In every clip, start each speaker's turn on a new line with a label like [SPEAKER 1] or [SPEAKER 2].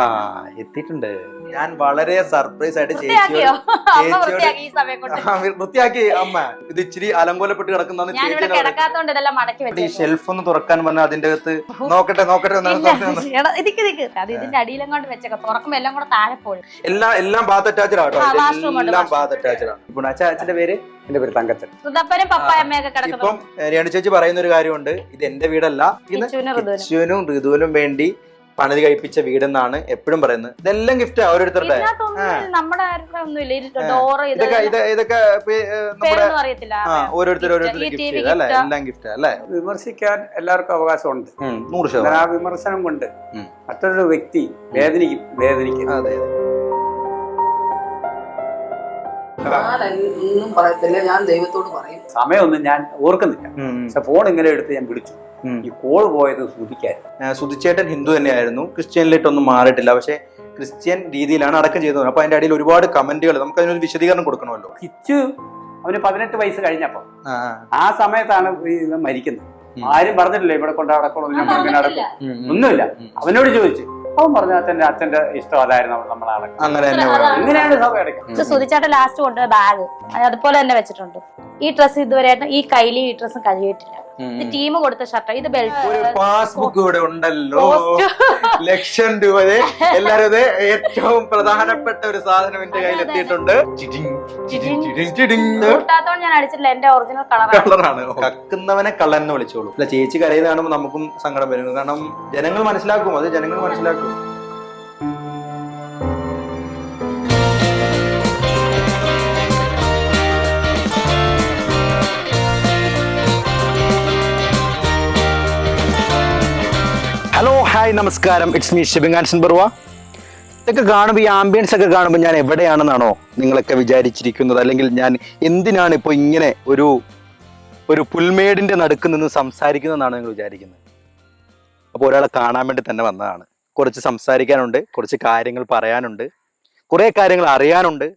[SPEAKER 1] ആ എത്തിയിട്ടുണ്ട്. ഞാൻ വളരെ സർപ്രൈസ് ആയിട്ട് വൃത്തിയാക്കി. അമ്മ ഇത് ഇച്ചിരി അലങ്കോലപ്പെട്ട് കിടക്കുന്ന ഈ ഷെൽഫ് ഒന്ന് തുറക്കാൻ പറഞ്ഞാൽ അതിന്റെ അകത്ത് നോക്കട്ടെ
[SPEAKER 2] ഇതിന്റെ അടിയിലങ്ങോട്ട് വെച്ചേക്കാം. തുറക്കുമ്പോ എല്ലാം കൂടെ താഴെ പോയി.
[SPEAKER 1] എല്ലാം ബാത്ത് അറ്റാച്ച്ഡ് ആട്ടോ. എല്ലാം ബാത്ത് അറ്റാച്ച്ഡ് ആണ്. ഇപ്പൊ അച്ഛന്റെ പേര്? എന്റെ പേര് തങ്കച്ചൻ. ഇപ്പം രേണു ചേച്ചി പറയുന്ന ഒരു കാര്യമുണ്ട്, ഇത് എന്റെ വീടല്ല, ഇത് കിച്ചുവിനും ഋതുവിനും വേണ്ടി പണിത് കഴിപ്പിച്ച വീടെന്നാണ് എപ്പോഴും പറയുന്നത്. ഇതെല്ലാം ഗിഫ്റ്റാ ഓരോരുത്തരുടെ. ഇതൊക്കെ ഓരോരുത്തർ ഗിഫ്റ്റ് ചെയ്ത് അല്ലെ, എല്ലാം ഗിഫ്റ്റ് അല്ലെ.
[SPEAKER 3] വിമർശിക്കാൻ എല്ലാവർക്കും അവകാശമുണ്ട്. 100%. ആ വിമർശനം കൊണ്ട് മറ്റൊരു വ്യക്തി വേദനിക്കും.
[SPEAKER 1] അതെ.
[SPEAKER 4] ഒന്നും പറയത്തില്ല, ഞാൻ ദൈവത്തോട് പറയും.
[SPEAKER 3] സമയമൊന്നും ഞാൻ ഓർക്കുന്നില്ല, പക്ഷെ ഫോൺ ഇങ്ങനെ എടുത്ത് ഞാൻ വിളിച്ചു. ഈ കോൾ പോയത്
[SPEAKER 1] സുധിച്ചേട്ടൻ ഹിന്ദു തന്നെയായിരുന്നു, ക്രിസ്ത്യനിലിട്ടൊന്നും മാറിയിട്ടില്ല. പക്ഷെ ക്രിസ്ത്യൻ രീതിയിലാണ് അടക്കം ചെയ്തത്. അപ്പൊ അതിന്റെ അടിയിൽ ഒരുപാട് കമന്റുകൾ, നമുക്ക് അതിനൊരു വിശദീകരണം കൊടുക്കണമല്ലോ.
[SPEAKER 3] കിച്ചു അവന് 18 വയസ്സ് കഴിഞ്ഞപ്പോ ആ സമയത്താണ് മരിക്കുന്നത്. ആരും പറഞ്ഞിട്ടില്ല ഇവിടെ കൊണ്ട് അടക്കണം, ഞാൻ ഇങ്ങനെ അടക്കും, ഒന്നുമില്ല. അവനോട് ചോദിച്ചു, അവൻ പറഞ്ഞു അച്ഛന്റെ ഇഷ്ടം അതായിരുന്നു നമ്മളെ. അങ്ങനെയാണ് സഭ അടയ്ക്കുന്നത്.
[SPEAKER 2] സുധിച്ചാട്ട ലാസ്റ്റ് കൊണ്ട് ബാഗ് അതുപോലെ തന്നെ വെച്ചിട്ടുണ്ട്. ഈ ഡ്രസ്സ് ഇതുവരെയായിട്ട് ഈ കയ്യിൽ ഈ ഡ്രസ്സും കഴിയിട്ടില്ല. ഇത് ടീം കൊടുത്ത ഷർട്ട്, ഇത് ബെൽറ്റ്.
[SPEAKER 1] ഒരു പാസ്ബുക്ക് ഇവിടെ ഉണ്ടല്ലോ, ₹1,00,000. എല്ലാരും ഏറ്റവും പ്രധാനപ്പെട്ട ഒരു സാധനം എന്റെ കയ്യിൽ എത്തിയിട്ടുണ്ട്.
[SPEAKER 2] കൂട്ടാത്തോണ്ട് ഞാൻ അടിച്ചിട്ടില്ല, എന്റെ ഒറിജിനൽ
[SPEAKER 1] കളറാണ്. കക്കുന്നവനെ കള്ളൻ എന്ന് വിളിച്ചോളൂ. അല്ല, ചേച്ചി കരയുന്ന കാണുമ്പോൾ നമുക്കും സങ്കടം വരും. കാരണം ജനങ്ങൾ മനസ്സിലാക്കും, അത് ജനങ്ങൾ മനസ്സിലാക്കും. ഹലോ, ഹായ്, നമസ്കാരം. It's me Shibing Anson Barua. ഇതൊക്കെ കാണുമ്പോൾ, ഈ ആംബിയൻസ് ഒക്കെ കാണുമ്പോൾ ഞാൻ എവിടെയാണെന്നാണോ നിങ്ങളൊക്കെ വിചാരിച്ചിരിക്കുന്നത്? അല്ലെങ്കിൽ ഞാൻ എന്തിനാണ് ഇപ്പോൾ ഇങ്ങനെ ഒരു പുൽമേടിന്റെ നടുക്ക് നിന്ന് സംസാരിക്കുന്നതെന്നാണ് നിങ്ങൾ വിചാരിക്കുന്നത്? അപ്പോൾ ഒരാളെ കാണാൻ വേണ്ടി തന്നെ വന്നതാണ്. കുറച്ച് സംസാരിക്കാനുണ്ട്, കുറച്ച് കാര്യങ്ങൾ പറയാനുണ്ട്, കുറേ കാര്യങ്ങൾ അറിയാനുണ്ട്,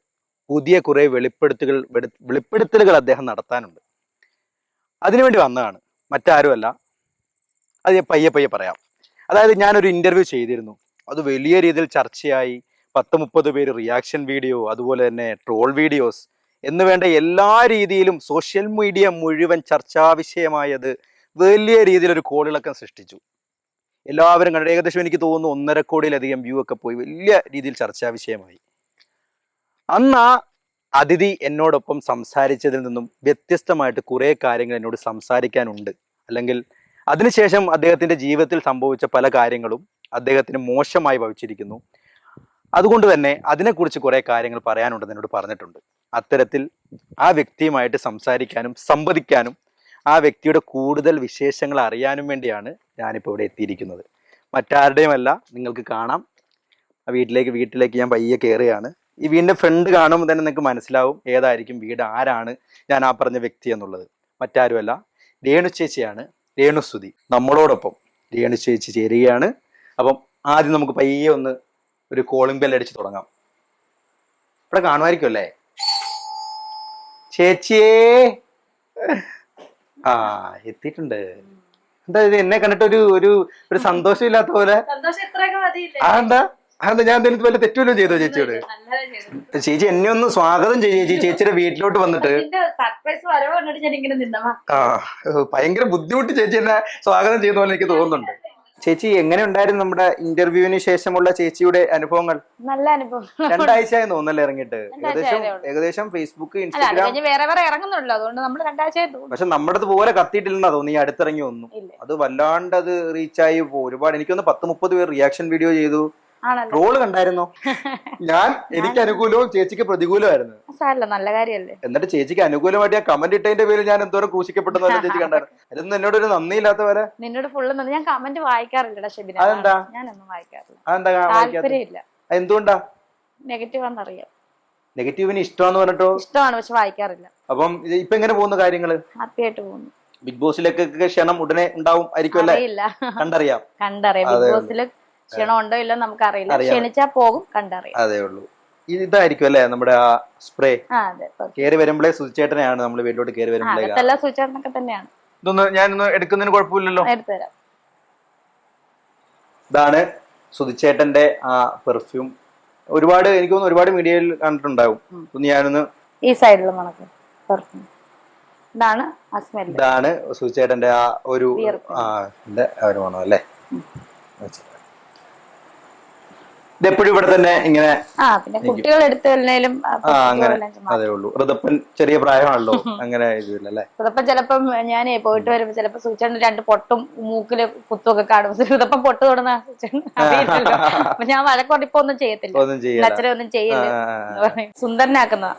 [SPEAKER 1] പുതിയ കുറേ വെളിപ്പെടുത്തലുകൾ അദ്ദേഹം നടത്താനുണ്ട്. അതിനുവേണ്ടി വന്നതാണ്, മറ്റാരുമല്ല. അത് ഞാൻ പയ്യെ പറയാം. അതായത് ഞാനൊരു ഇന്റർവ്യൂ ചെയ്തിരുന്നു, അത് വലിയ രീതിയിൽ ചർച്ചയായി. 10-30 പേര് റിയാക്ഷൻ വീഡിയോ, അതുപോലെ തന്നെ ട്രോൾ വീഡിയോസ് എന്ന് വേണ്ട എല്ലാ രീതിയിലും സോഷ്യൽ മീഡിയ മുഴുവൻ ചർച്ചാ വിഷയമായത് വലിയ രീതിയിലൊരു കോളിളക്കം സൃഷ്ടിച്ചു. എല്ലാവരും കണ്ടു. ഏകദേശം എനിക്ക് തോന്നുന്നു 1.5 കോടിയിലധികം വ്യൂ ഒക്കെ പോയി, വലിയ രീതിയിൽ ചർച്ചാ വിഷയമായി. അന്ന് ആ അതിഥി എന്നോടൊപ്പം സംസാരിച്ചതിൽ നിന്നും വ്യത്യസ്തമായിട്ട് കുറേ കാര്യങ്ങൾ എന്നോട് സംസാരിക്കാനുണ്ട്. അല്ലെങ്കിൽ അതിനുശേഷം അദ്ദേഹത്തിന്റെ ജീവിതത്തിൽ സംഭവിച്ച പല കാര്യങ്ങളും അദ്ദേഹത്തിന് മോശമായി ഭവിച്ചിരിക്കുന്നു. അതുകൊണ്ട് തന്നെ അതിനെക്കുറിച്ച് കുറേ കാര്യങ്ങൾ പറയാനുണ്ടെന്ന് എന്നോട് പറഞ്ഞിട്ടുണ്ട്. അത്തരത്തിൽ ആ വ്യക്തിയുമായിട്ട് സംസാരിക്കാനും സംവദിക്കാനും ആ വ്യക്തിയുടെ കൂടുതൽ വിശേഷങ്ങൾ അറിയാനും വേണ്ടിയാണ് ഞാനിപ്പോൾ ഇവിടെ എത്തിയിരിക്കുന്നത്. മറ്റാരുടെയുമല്ല, നിങ്ങൾക്ക് കാണാം. വീട്ടിലേക്ക് ഞാൻ പയ്യെ കയറുകയാണ്. ഈ വീടിന്റെ ഫ്രണ്ട് കാണുമ്പോൾ തന്നെ നിങ്ങൾക്ക് മനസ്സിലാവും ഏതായിരിക്കും വീട്, ആരാണ് ഞാൻ ആ പറഞ്ഞ വ്യക്തി എന്നുള്ളത്. മറ്റാരുമല്ല, രേണു ചേച്ചിയാണ്. രേണുസുതി നമ്മളോടൊപ്പം രേണു ചേച്ചി ചേരുകയാണ്. അപ്പം ആദ്യം നമുക്ക് പയ്യെ ഒരു കോളിംഗ് ബെൽ അടിച്ച് തുടങ്ങാം. ഇവിടെ കാണുമായിരിക്കും അല്ലേ ചേച്ചിയേ? ആ എത്തിയിട്ടുണ്ട്. എന്താ ഇത് എന്നെ കണ്ടിട്ട് ഒരു സന്തോഷം ഇല്ലാത്ത പോലെ? അതെന്താ ഞാൻ എന്തെങ്കിലും വല്ല തെറ്റുമല്ലോ ചെയ്തോ ചേച്ചിയോട്? ചേച്ചി എന്നെ ഒന്ന് സ്വാഗതം ചെയ്യും ചേച്ചി, ചേച്ചിയുടെ വീട്ടിലോട്ട് വന്നിട്ട്. ഭയങ്കര ബുദ്ധിമുട്ട് ചേച്ചി എന്നെ സ്വാഗതം ചെയ്യുന്ന പോലെ എനിക്ക് തോന്നുന്നുണ്ട്. ചേച്ചി, എങ്ങനെ ഉണ്ടായിരുന്നു നമ്മുടെ ഇന്റർവ്യൂവിന് ശേഷമുള്ള ചേച്ചിയുടെ അനുഭവങ്ങൾ?
[SPEAKER 2] നല്ല അനുഭവം.
[SPEAKER 1] 2 ആഴ്ചയായി തോന്നല്ലേ ഇറങ്ങിയിട്ട്? ഏകദേശം ഫേസ്ബുക്ക്, ഇൻസ്റ്റാഗ്രാം പക്ഷെ നമ്മുടെ പോലെ കത്തിയിട്ടില്ലെന്നാ തോന്നി ഈ അടുത്തിറങ്ങി ഒന്നും. അത് വല്ലാണ്ട് അത് റീച്ചായി ഒരുപാട്. എനിക്കൊന്ന് 10-30 പേർ റിയാക്ഷൻ വീഡിയോ ചെയ്തു. ട്രോള് കണ്ടായിരുന്നോ? എനിക്ക് അനുകൂലവും ചേച്ചിക്ക് പ്രതികൂലമായിരുന്നു.
[SPEAKER 2] നല്ല കാര്യല്ലേ?
[SPEAKER 1] എന്നിട്ട് ചേച്ചിക്ക് അനുകൂലമായിട്ട് ഞാൻ കമന്റ് ഇട്ടതിന്റെ പേരിൽ ഞാൻ എന്തോരം ക്രൂശിക്കപ്പെട്ടെന്ന് ചേച്ചി കണ്ടായിരുന്നു. അതൊന്നും എന്നോട് ഒരു നന്ദിയില്ലാത്ത പോലെ.
[SPEAKER 2] നിന്നോട് ഫുള്ള് ഞാൻ കമന്റ് വായിക്കാറില്ല.
[SPEAKER 1] അതെന്താ?
[SPEAKER 2] ഞാനൊന്നും വായിക്കാറില്ല.
[SPEAKER 1] താല്പര്യമില്ല. എന്തുകൊണ്ടാ?
[SPEAKER 2] നെഗറ്റീവ് ആണെന്നറിയാം.
[SPEAKER 1] നെഗറ്റീവിന് ഇഷ്ടമാന്ന് പറഞ്ഞിട്ടോ?
[SPEAKER 2] ഇഷ്ടമാണ്, പക്ഷെ വായിക്കാറില്ല.
[SPEAKER 1] അപ്പം ഇപ്പൊ എങ്ങനെ പോകുന്ന കാര്യങ്ങള്?
[SPEAKER 2] ഹാപ്പി ആയിട്ട് പോകുന്നു.
[SPEAKER 1] ബിഗ് ബോസിലേക്കൊക്കെ ക്ഷണം ഉടനെ ഉണ്ടാവും ആയിരിക്കും അല്ലേ? കണ്ടറിയാം.
[SPEAKER 2] ബിഗ് ബോസില് ക്ഷണം ഉണ്ടോ ഇല്ലോ നമുക്കറിയില്ല. ക്ഷണിച്ചാ പോകും, കണ്ടറിയാം.
[SPEAKER 1] അതേ ഉള്ളൂ. ഇതായിരിക്കും അല്ലേ നമ്മുടെ ആ സ്പ്രേ? കേറി വരുമ്പോഴേ സുചേട്ടനെയാണ് നമ്മൾ വീട്ടിലോട്ട് കേറി വരുമ്പോഴേ
[SPEAKER 2] സുചേട്ടനൊക്കെ തന്നെയാണ്.
[SPEAKER 1] ഇതൊന്ന് ഞാനൊന്ന് എടുക്കുന്നതിന് കുഴപ്പമില്ലല്ലോ?
[SPEAKER 2] എടുത്തുതരാം.
[SPEAKER 1] ഇതാണ് സുധിച്ചേട്ടന്റെ ആ പെർഫ്യൂം ഒരുപാട് എനിക്ക് തോന്നുന്നു ഒരുപാട് മീഡിയയിൽ കണ്ടിട്ടുണ്ടാവും. ഒന്ന് ഞാനൊന്ന്
[SPEAKER 2] ഈ സൈഡിൽ മണക്കും പെർഫ്യൂം. ഇതാണ് ആ സ്മെല്ല്.
[SPEAKER 1] ഇതാണ് സുധിച്ചേട്ടന്റെ ആ ഒരു ഒരു മണം അല്ലേ. ഇതെപ്പോഴും ഇവിടെ തന്നെ ഇങ്ങനെ
[SPEAKER 2] പിന്നെ കുട്ടികൾ എടുത്തതിലും
[SPEAKER 1] അതേ ഉള്ളൂ. ഋതപ്പൻ ചെറിയ പ്രായമാണല്ലോ, അങ്ങനെ ഇതില്ലല്ലേ.
[SPEAKER 2] ഋതപ്പൻ ചിലപ്പം ഞാൻ പോയിട്ട് വരുമ്പോ ചിലപ്പോ സൂചിച്ചേട്ടൻ 2 പൊട്ടും മൂക്കില് കുത്തുമൊക്കെ കാണും. ഋതപ്പൻ പൊട്ട് തൊടുന്ന അറിയില്ലല്ലോ. അപ്പൊ ഞാൻ വഴക്കോട്ട് ഇപ്പൊ ഒന്നും ചെയ്യത്തില്ല, അച്ഛനെ ഒന്നും ചെയ്യല്ലേ സുന്ദരനാക്കുന്ന.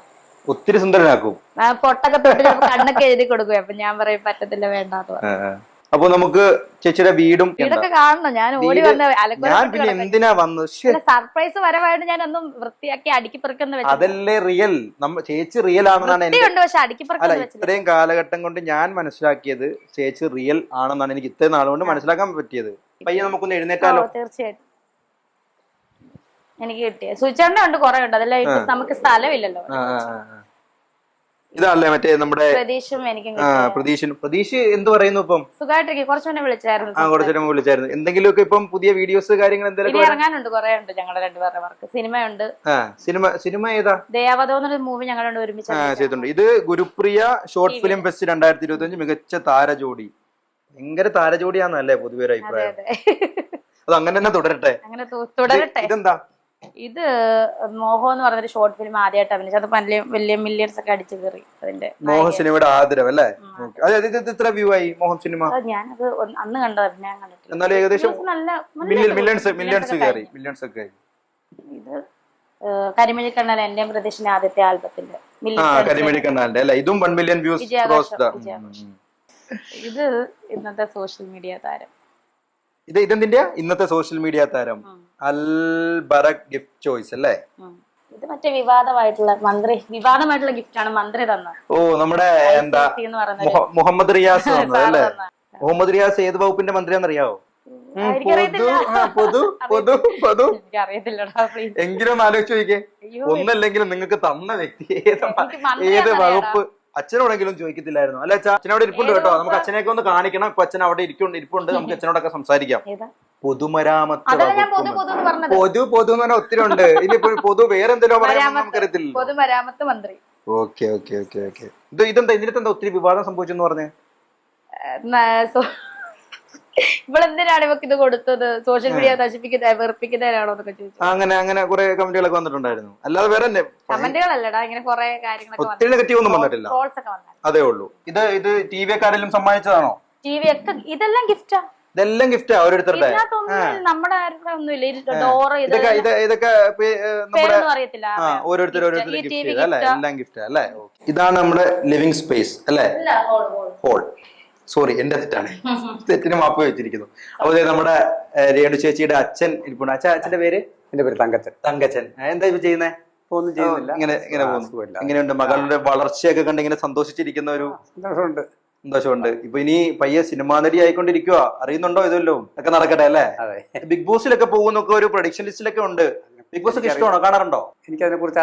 [SPEAKER 1] ഒത്തിരി സുന്ദരനാക്കും.
[SPEAKER 2] പൊട്ടൊക്കെ തൊട്ട് കണ്ണൊക്കെ എഴുതി കൊടുക്കും. അപ്പൊ ഞാൻ പറയും പറ്റത്തില്ല, വേണ്ടാന്ന് പറഞ്ഞു.
[SPEAKER 1] അപ്പൊ നമുക്ക് ചേച്ചിയുടെ
[SPEAKER 2] വീടൊക്കെ കാണണം. ഞാൻ ഓടി വന്ന
[SPEAKER 1] എന്തിനാ വന്നത്?
[SPEAKER 2] സർപ്രൈസ് വരവായിട്ട് ഞാൻ ഒന്നും വൃത്തിയാക്കി അടുക്കി പെറുക്കുന്ന
[SPEAKER 1] അതല്ലേ റിയൽ. ചേച്ചി റിയൽ ആണെന്നാണ്
[SPEAKER 2] പക്ഷെ അടുക്കി പെറുക്കുന്ന
[SPEAKER 1] ഇത്രയും കാലഘട്ടം കൊണ്ട് ഞാൻ മനസ്സിലാക്കിയത്. ചേച്ചി റിയൽ ആണെന്നാണ് എനിക്ക് ഇത്രയും നാളുകൊണ്ട് മനസ്സിലാക്കാൻ പറ്റിയത്. പയ്യെ നമുക്കൊന്ന് എഴുന്നേറ്റാലോ?
[SPEAKER 2] തീർച്ചയായിട്ടും എനിക്ക് കിട്ടിയ സൂചന ഉണ്ട്, കുറെ ഉണ്ട്. അതെല്ലാം നമുക്ക് സ്ഥലമില്ലല്ലോ.
[SPEAKER 1] ഇതല്ലേ മറ്റേ നമ്മുടെ
[SPEAKER 2] പ്രതീക്ഷും എനിക്കും
[SPEAKER 1] പ്രതീക്ഷ എന്ത് പറയുന്നു ഇപ്പം?
[SPEAKER 2] സുഖമായിട്ടിരിക്കും. കുറച്ചുകൂടെ വിളിച്ചായിരുന്നു.
[SPEAKER 1] കുറച്ചുകൂടെ വിളിച്ചായിരുന്നു. എന്തെങ്കിലുമൊക്കെ ഇപ്പം പുതിയ വീഡിയോസ് കാര്യങ്ങൾ എന്തെങ്കിലും
[SPEAKER 2] ഇറങ്ങാനുണ്ട്? കുറെ ഉണ്ട് ഞങ്ങളുടെ രണ്ടുപേരുടെ വർക്ക്. സിനിമയുണ്ട്.
[SPEAKER 1] സിനിമ ഏതാ?
[SPEAKER 2] ദേവതോ എന്നൊരു മൂവി ഞങ്ങളുടെ ഒരുമിച്ച്
[SPEAKER 1] ചെയ്തിട്ടുണ്ട്. ഇത് ഗുരുപ്രിയ ഷോർട്ട് ഫിലിം ഫെസ്റ്റ് 2025 മികച്ച താരജോഡി. ഭയങ്കര താരജോഡിയാന്നല്ലേ പൊതുവെ ഒരു അഭിപ്രായം. അത് അങ്ങനെ തന്നെ തുടരട്ടെ.
[SPEAKER 2] അങ്ങനെ തുടരട്ടെ.
[SPEAKER 1] ഇതെന്താ?
[SPEAKER 2] ഇത് മോഹോ എന്ന് പറഞ്ഞൊരു ഷോർട്ട് ഫിലിം ആദ്യമായിട്ട് അഭിനയിച്ചത്. അത് വലിയ മില്യൺസ് ഒക്കെ അടിച്ചു കയറി. അതിന്റെ
[SPEAKER 1] മോഹൻ സിനിമയുടെ ആദരവ് അല്ലേ? എത്ര വ്യൂ ആയി മോഹൻ സിനിമ?
[SPEAKER 2] ഞാനത് അന്ന് കണ്ടത്, ഞാൻ കണ്ടിട്ടില്ല.
[SPEAKER 1] എന്നാലും ഏകദേശം മില്യൺസ് ഒക്കെ.
[SPEAKER 2] ഇത് കരിമിഴി കണ്ണാൽ എന്റെയും പ്രതീക്ഷന്റെ ആദ്യത്തെ ആൽബത്തിന്റെ
[SPEAKER 1] കരിമിഴി കണ്ണാലിന്റെ അല്ലെ? ഇതും 1 മില്യൺ വ്യൂസ്.
[SPEAKER 2] ഇത് ഇന്നത്തെ സോഷ്യൽ മീഡിയ താരം.
[SPEAKER 1] ഇതെന്തിന്റെ ഇന്നത്തെ സോഷ്യൽ മീഡിയ താരം അൽ ബറക് ഗിഫ്റ്റ് ചോയ്സ് അല്ലേ?
[SPEAKER 2] ഇത് മറ്റേ വിവാദമായിട്ടുള്ള ഗിഫ്റ്റ് ആണ് മന്ത്രി തന്നത്.
[SPEAKER 1] ഓ, നമ്മുടെ എന്താ മുഹമ്മദ് റിയാസ് അല്ലേ? മുഹമ്മദ് റിയാസ് ഏത് വകുപ്പിന്റെ മന്ത്രിയാന്ന് അറിയാവോ? എങ്കിലും ആലോചിച്ച് നോക്കിയേ. ഒന്നല്ലെങ്കിലും നിങ്ങൾക്ക് തന്ന വ്യക്തി ഏത് വകുപ്പ്? അച്ഛനോടെങ്കിലും ചോദിക്കത്തില്ലായിരുന്നു അല്ലെ? അച്ഛനോട് ഇരിപ്പുണ്ട് കേട്ടോ, നമുക്ക് അച്ഛനെയൊക്കെ ഒന്ന് കാണിക്കണം. ഇപ്പൊ അച്ഛൻ അവിടെ ഇരിപ്പുണ്ട്, നമുക്ക് അച്ഛനോടൊക്കെ സംസാരിക്കാം. പൊതുമരാമത്ത് പൊതു എന്ന് പറഞ്ഞാൽ ഒത്തിരി ഉണ്ട്. ഇനി പൊതു വേറെന്തെല്ലോ പറയാൻ നമുക്കറിയത്തില്ല.
[SPEAKER 2] പൊതുമരാമത്ത് മന്ത്രി.
[SPEAKER 1] ഓക്കെ. ഇതെന്താ ഇതിനകത്ത് ഒത്തിരി വിവാദം സംഭവിച്ചെന്ന് പറഞ്ഞേ?
[SPEAKER 2] ഇവളെന്തിനാണ് ഇവക്ക് ഇത് കൊടുത്തത്? സോഷ്യൽ മീഡിയ നശിപ്പിക്കുന്ന വെറുപ്പിക്കുന്നതിനാണോ എന്നൊക്കെ ചോദിച്ചു.
[SPEAKER 1] അങ്ങനെ കുറെ കമന്റുകളൊക്കെ വന്നിട്ടുണ്ടായിരുന്നു. അല്ലാതെ വേറെ
[SPEAKER 2] കമന്റുകളല്ലടാ, ഇങ്ങനെ കുറെ കാര്യങ്ങളൊക്കെ
[SPEAKER 1] ഒത്തിരി നെഗറ്റീവ് ഒന്നും വന്നിട്ടില്ല. അതേ ഉള്ളൂ. ഇത് ടി വി കാരെല്ലാം സമ്മാനിച്ചതാണോ?
[SPEAKER 2] ടി വി ഒക്കെ ഇതെല്ലാം ഗിഫ്റ്റാ.
[SPEAKER 1] ഇതെല്ലാം ഗിഫ്റ്റാ ഓരോരുത്തരുടെ.
[SPEAKER 2] നമ്മുടെ ഒന്നുമില്ല. ഡോറ്
[SPEAKER 1] ഇതൊക്കെ
[SPEAKER 2] അറിയത്തില്ല.
[SPEAKER 1] ഓരോരുത്തർ ഗിഫ്റ്റ് അല്ലേ? എല്ലാം ഗിഫ്റ്റ് അല്ലേ? ഇതാണ് നമ്മുടെ ലിവിംഗ് സ്പേസ് അല്ലേ? ഹോൾ. സോറി, എന്റെ തെറ്റാണ്. തെറ്റിന് മാപ്പ് വെച്ചിരിക്കുന്നു. അപ്പൊ നമ്മുടെ രേണു ചേച്ചിയുടെ അച്ഛൻ ഇരിപ്പുണ്ട്. അച്ഛന്റെ പേര്?
[SPEAKER 3] എന്റെ പേര്
[SPEAKER 1] തങ്കച്ചൻ. എന്താ ഇപ്പൊ ചെയ്യുന്നേ?
[SPEAKER 3] ഒന്നും ചെയ്യുന്നില്ല.
[SPEAKER 1] ഇങ്ങനെ പോകുന്നു. എങ്ങനെയുണ്ട് മകളുടെ വളർച്ചയൊക്കെ കണ്ട് ഇങ്ങനെ സന്തോഷിച്ചിരിക്കുന്ന ഒരു സന്തോഷമുണ്ട്. ഇപ്പൊ ഇനി പയ്യെ സിനിമാ നടി ആയിക്കൊണ്ടിരിക്കുക. അറിയുന്നുണ്ടോ ഇതല്ലോ? ഒക്കെ നടക്കട്ടെ അല്ലേ? ബിഗ് ബോസിലൊക്കെ പോകുന്നൊക്കെ ഒരു പ്രൊഡിക്ഷൻ ലിസ്റ്റിലൊക്കെ ഉണ്ട്. ബിഗ് ബോസ് ഒക്കെ ഇഷ്ടമാണോ? കാണാറുണ്ടോ?
[SPEAKER 3] എനിക്ക് അതിനെ കുറിച്ച്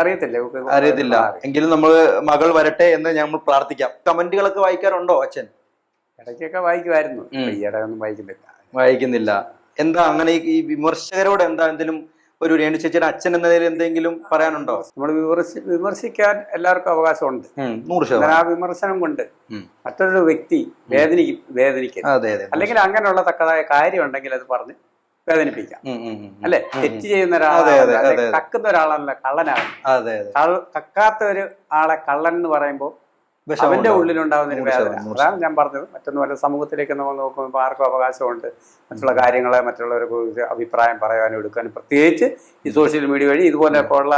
[SPEAKER 1] അറിയത്തില്ല. എങ്കിലും നമ്മള് മകൾ വരട്ടെ എന്ന് നമ്മൾ പ്രാർത്ഥിക്കാം. കമന്റുകളൊക്കെ വായിക്കാറുണ്ടോ അച്ഛൻ?
[SPEAKER 3] ഇടയ്ക്കൊക്കെ വായിക്കുമായിരുന്നു. ഈയിടെ ഒന്നും
[SPEAKER 1] വായിക്കുന്നില്ല. എന്താ അങ്ങനെ ഈ വിമർശകരോട് എന്താ എന്തെങ്കിലും ഒരു രേണു ചേച്ചിയുടെ അച്ഛൻ എന്നതിൽ എന്തെങ്കിലും പറയാനുണ്ടോ?
[SPEAKER 3] നമ്മൾ വിമർശിക്കാൻ എല്ലാവർക്കും അവകാശമുണ്ട്. 100%. ആ വിമർശനം കൊണ്ട് മറ്റൊരു വ്യക്തി വേദനിക്കും. അല്ലെങ്കിൽ അങ്ങനെയുള്ള തക്കതായ കാര്യം ഉണ്ടെങ്കിൽ അത് പറഞ്ഞ് വേദനിപ്പിക്കാം അല്ലെ? തെറ്റ് ചെയ്യുന്ന ഒരാളെ കക്കുന്ന ഒരാളല്ല കള്ളനാണ്. കക്കാത്ത ഒരു ആളെ കള്ളൻ എന്ന് പറയുമ്പോൾ അവന്റെ ഉള്ളിലുണ്ടാവുന്ന ഒരു വേദന. അതാണ് ഞാൻ പറഞ്ഞത്. മറ്റൊന്നുമല്ല, സമൂഹത്തിലേക്ക് നമ്മൾ നോക്കുമ്പോൾ ആർക്കും അവകാശമുണ്ട് മറ്റുള്ള കാര്യങ്ങളെ മറ്റുള്ളവരെ കുറിച്ച് അഭിപ്രായം പറയാനും എടുക്കാനും. പ്രത്യേകിച്ച് ഈ സോഷ്യൽ മീഡിയ വഴി ഇതുപോലെ ഉള്ള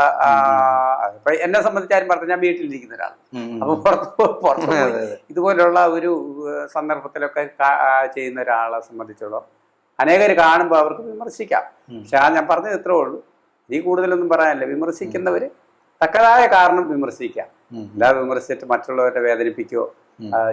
[SPEAKER 3] എന്നെ സംബന്ധിച്ചാരും പറഞ്ഞു, ഞാൻ വീട്ടിലിരിക്കുന്ന ഒരാളാണ്. അപ്പൊ പുറത്ത് ഇതുപോലുള്ള ഒരു സന്ദർഭത്തിലൊക്കെ ചെയ്യുന്ന ഒരാളെ സംബന്ധിച്ചോളം അനേകർ കാണുമ്പോൾ അവർക്ക് വിമർശിക്കാം. പക്ഷെ ഞാൻ പറഞ്ഞത് ഇത്രേ ഉള്ളൂ. ഇനി കൂടുതലൊന്നും പറയാനില്ല. വിമർശിക്കുന്നവര് തക്കതായ കാരണം വിമർശിക്കാം. അല്ലാതെ വിമർശിച്ചിട്ട് മറ്റുള്ളവരെ വേദനിപ്പിക്കുകയോ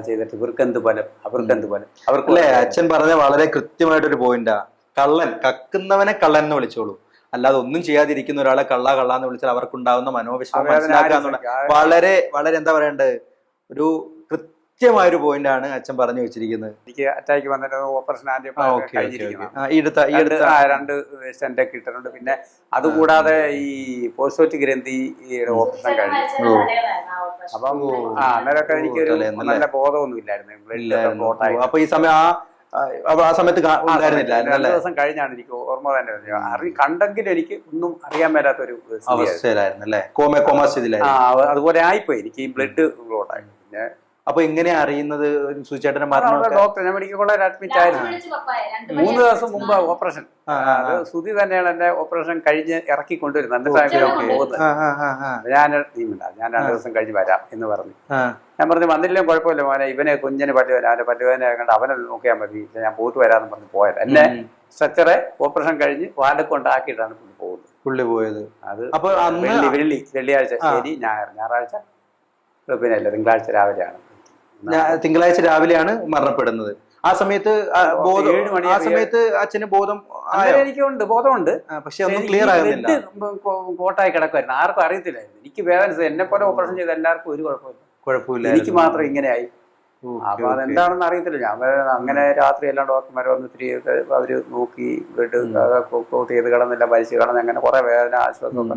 [SPEAKER 3] ചെയ്തിട്ട് ഇവർക്കെന്ത് ഫലം അവർക്കെന്ത് ഫലം
[SPEAKER 1] അവർക്കല്ലേ? അച്ഛൻ പറഞ്ഞ വളരെ കൃത്യമായിട്ടൊരു പോയിന്റാ. കള്ളൻ കക്കുന്നവനെ കള്ളൻ എന്ന് വിളിച്ചോളൂ. അല്ലാതെ ഒന്നും ചെയ്യാതിരിക്കുന്ന ഒരാളെ കള്ളാന്ന് വിളിച്ചാൽ അവർക്കുണ്ടാവുന്ന മനോവിഷമം മനസ്സിലാക്കുക എന്നുള്ള വളരെ വളരെ എന്താ പറയണ്ടത്, ഒരു കൃത്യമായ ഒരു പോയിന്റ് ആണ് അച്ഛൻ പറഞ്ഞു വെച്ചിരിക്കുന്നത്.
[SPEAKER 3] എനിക്ക് അറ്റാക്ക് വന്നിട്ട് ഓപ്പറേഷൻ രണ്ട് സെന്റൊക്കെ ഇട്ടിട്ടുണ്ട്. പിന്നെ അതുകൂടാതെ ഈ പോസ്റ്റോറ്റ് ഗ്രന്ഥിയുടെ ഓപ്പറേഷൻ കഴിഞ്ഞു. അപ്പം അന്നേരമൊക്കെ എനിക്കൊരു നല്ല ബോധമൊന്നും ഇല്ലായിരുന്നു.
[SPEAKER 1] അപ്പൊ ഈ സമയം ആ സമയത്ത് ഉണ്ടായിരുന്നില്ല.
[SPEAKER 3] 2 ദിവസം കഴിഞ്ഞാണ് എനിക്ക് ഓർമ്മ തന്നെ കണ്ടെങ്കിലും എനിക്ക് ഒന്നും അറിയാൻ മേലാത്തൊരു
[SPEAKER 1] അവസ്ഥയിലായിരുന്നു അല്ലേ? കോമാ സ്ഥിതിയിലായിരുന്നു.
[SPEAKER 3] അതുപോലെ ആയിപ്പോയി എനിക്ക് ഈ ബ്ലഡ് ക്ലോട്ടായി. പിന്നെ
[SPEAKER 1] അപ്പൊ എങ്ങനെയാ അറിയുന്നത് സുചേട്ടന്റെ മരണം?
[SPEAKER 3] ഡോക്ടർ ഞാൻ മെഡിക്കൽ കോളേജിൽ അഡ്മിറ്റ് ആയിരുന്നു. 3 ദിവസം മുമ്പ് ഓപ്പറേഷൻ. അത് സുധി തന്നെയാണ് എന്റെ ഓപ്പറേഷൻ കഴിഞ്ഞ് ഇറക്കി കൊണ്ടുവരുന്നത്. എന്നിട്ടാണ് പോകുന്നത്. ഞാൻ 2 ദിവസം കഴിഞ്ഞ് വരാം എന്ന് പറഞ്ഞു. ഞാൻ പറഞ്ഞു വന്നില്ലെങ്കിലും കുഴപ്പമില്ല മോനെ, ഇവനെ കുഞ്ഞിന് പറ്റുവാൻ അവന്റെ പറ്റുവാനെ കണ്ട് അവനെ നോക്കിയാൽ മതി, ഞാൻ പോയിട്ട് വരാമെന്ന് പറഞ്ഞ് പോയത്. എന്നെ സ്ട്രെച്ചറെ ഓപ്പറേഷൻ കഴിഞ്ഞ് വാർഡ് കൊണ്ടാക്കിയിട്ടാണ് പുള്ളി പോയത്. അത് അപ്പൊ വെള്ളിയാഴ്ച ശരി ഞായറാഴ്ച പിന്നെ അല്ല തിങ്കളാഴ്ച രാവിലെയാണ്.
[SPEAKER 1] തിങ്കളാഴ്ച രാവിലെയാണ് മരണപ്പെടുന്നത്. ആ സമയത്ത് 7 മണി ആ സമയത്ത് അച്ഛന് ബോധം
[SPEAKER 3] എനിക്കുണ്ട്, ബോധമുണ്ട്.
[SPEAKER 1] പക്ഷെ ഒന്നും ക്ലിയർ ആകുന്നില്ല.
[SPEAKER 3] കോട്ടായി കിടക്കുമായിരുന്നു, ആർക്കും അറിയത്തില്ലായിരുന്നു. എനിക്ക് വേദന, എന്നെ പോലെ ഓപ്പറേഷൻ ചെയ്ത് എല്ലാവർക്കും ഒരു കുഴപ്പമില്ല, എനിക്ക് മാത്രം ഇങ്ങനെയായി. അപ്പൊ അതെന്താണെന്ന് അറിയത്തില്ല. ഞാൻ അങ്ങനെ രാത്രി എല്ലാം ഡോക്ടർമാർ വന്ന് ഇത്തിരി അവര് നോക്കി ബ്ലഡ് കോട്ട് ചെയ്ത് കിടന്നില്ല, മരിച്ചു കിടന്ന് അങ്ങനെ കുറെ വേദന ആശ്വാസം.